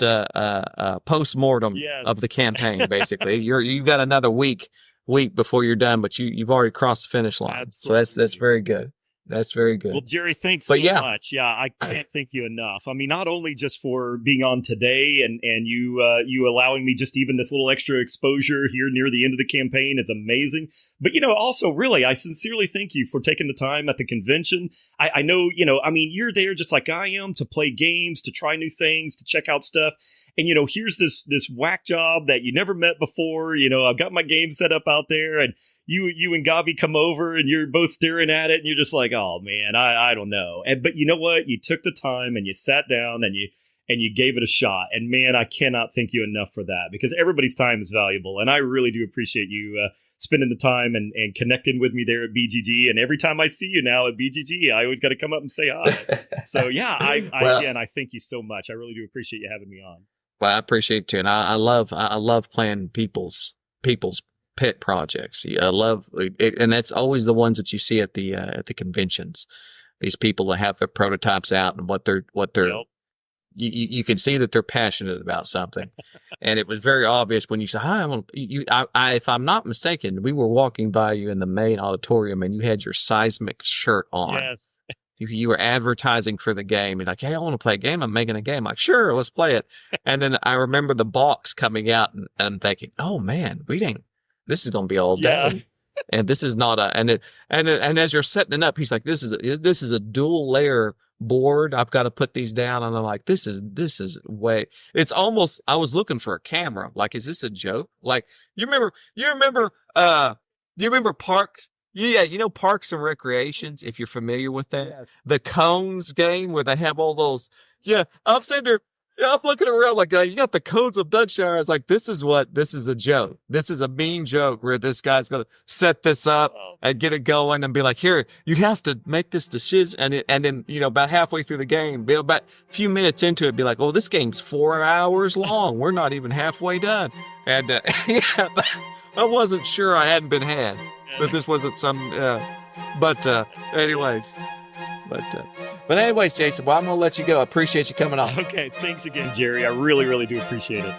a post-mortem of the campaign, basically. You've got another week before you're done, but you've already crossed the finish line. Absolutely. So that's very good. That's very good. Well, Jerry, thanks so much. Yeah, I can't thank you enough. I mean, not only just for being on today and you allowing me just even this little extra exposure here near the end of the campaign is amazing. But, also really, I sincerely thank you for taking the time at the convention. I know, you're there just like I am to play games, to try new things, to check out stuff. And, here's this whack job that you never met before. I've got my game set up out there, and you and Gabi come over and you're both staring at it and you're just like, oh man, I don't know. But you know what? You took the time and you sat down and you gave it a shot. And man, I cannot thank you enough for that, because everybody's time is valuable. And I really do appreciate you spending the time and connecting with me there at BGG. And every time I see you now at BGG, I always got to come up and say hi. So yeah, I thank you so much. I really do appreciate you having me on. Well, I appreciate it too. And I love playing people's pet projects. I love it, and that's always the ones that you see at the conventions. These people that have their prototypes out and what they're Yep. you can see that they're passionate about something. And it was very obvious when you said, "Hi, if I'm not mistaken, we were walking by you in the main auditorium and you had your Seismic shirt on." Yes. You were advertising for the game. You're like, "Hey, I want to play a game. I'm making a game." I'm like, "Sure, let's play it." And then I remember the box coming out and thinking, "Oh man, this is going to be all day." Yeah. And this is not and as you're setting it up, he's like, this is a dual layer board. I've got to put these down. And I'm like, this is way, it's almost, I was looking for a camera. Like, is this a joke? Like, you remember Parks? Yeah, Parks and Recreations, if you're familiar with that. Yeah. The Cones game where they have all those. Yeah, I'm sitting there. Yeah, I'm looking around like, you got the Cones of Dunshire. I was like, this is a joke. This is a mean joke where this guy's going to set this up and get it going and be like, here, you have to make this decision. And then, about halfway through the game, about a few minutes into it, be like, oh, this game's 4 hours long. We're not even halfway done. And I wasn't sure I hadn't been had, that this wasn't some, anyways. But anyways, Jason, well, I'm going to let you go. I appreciate you coming on. Okay. Thanks again, Jerry. I really, really do appreciate it.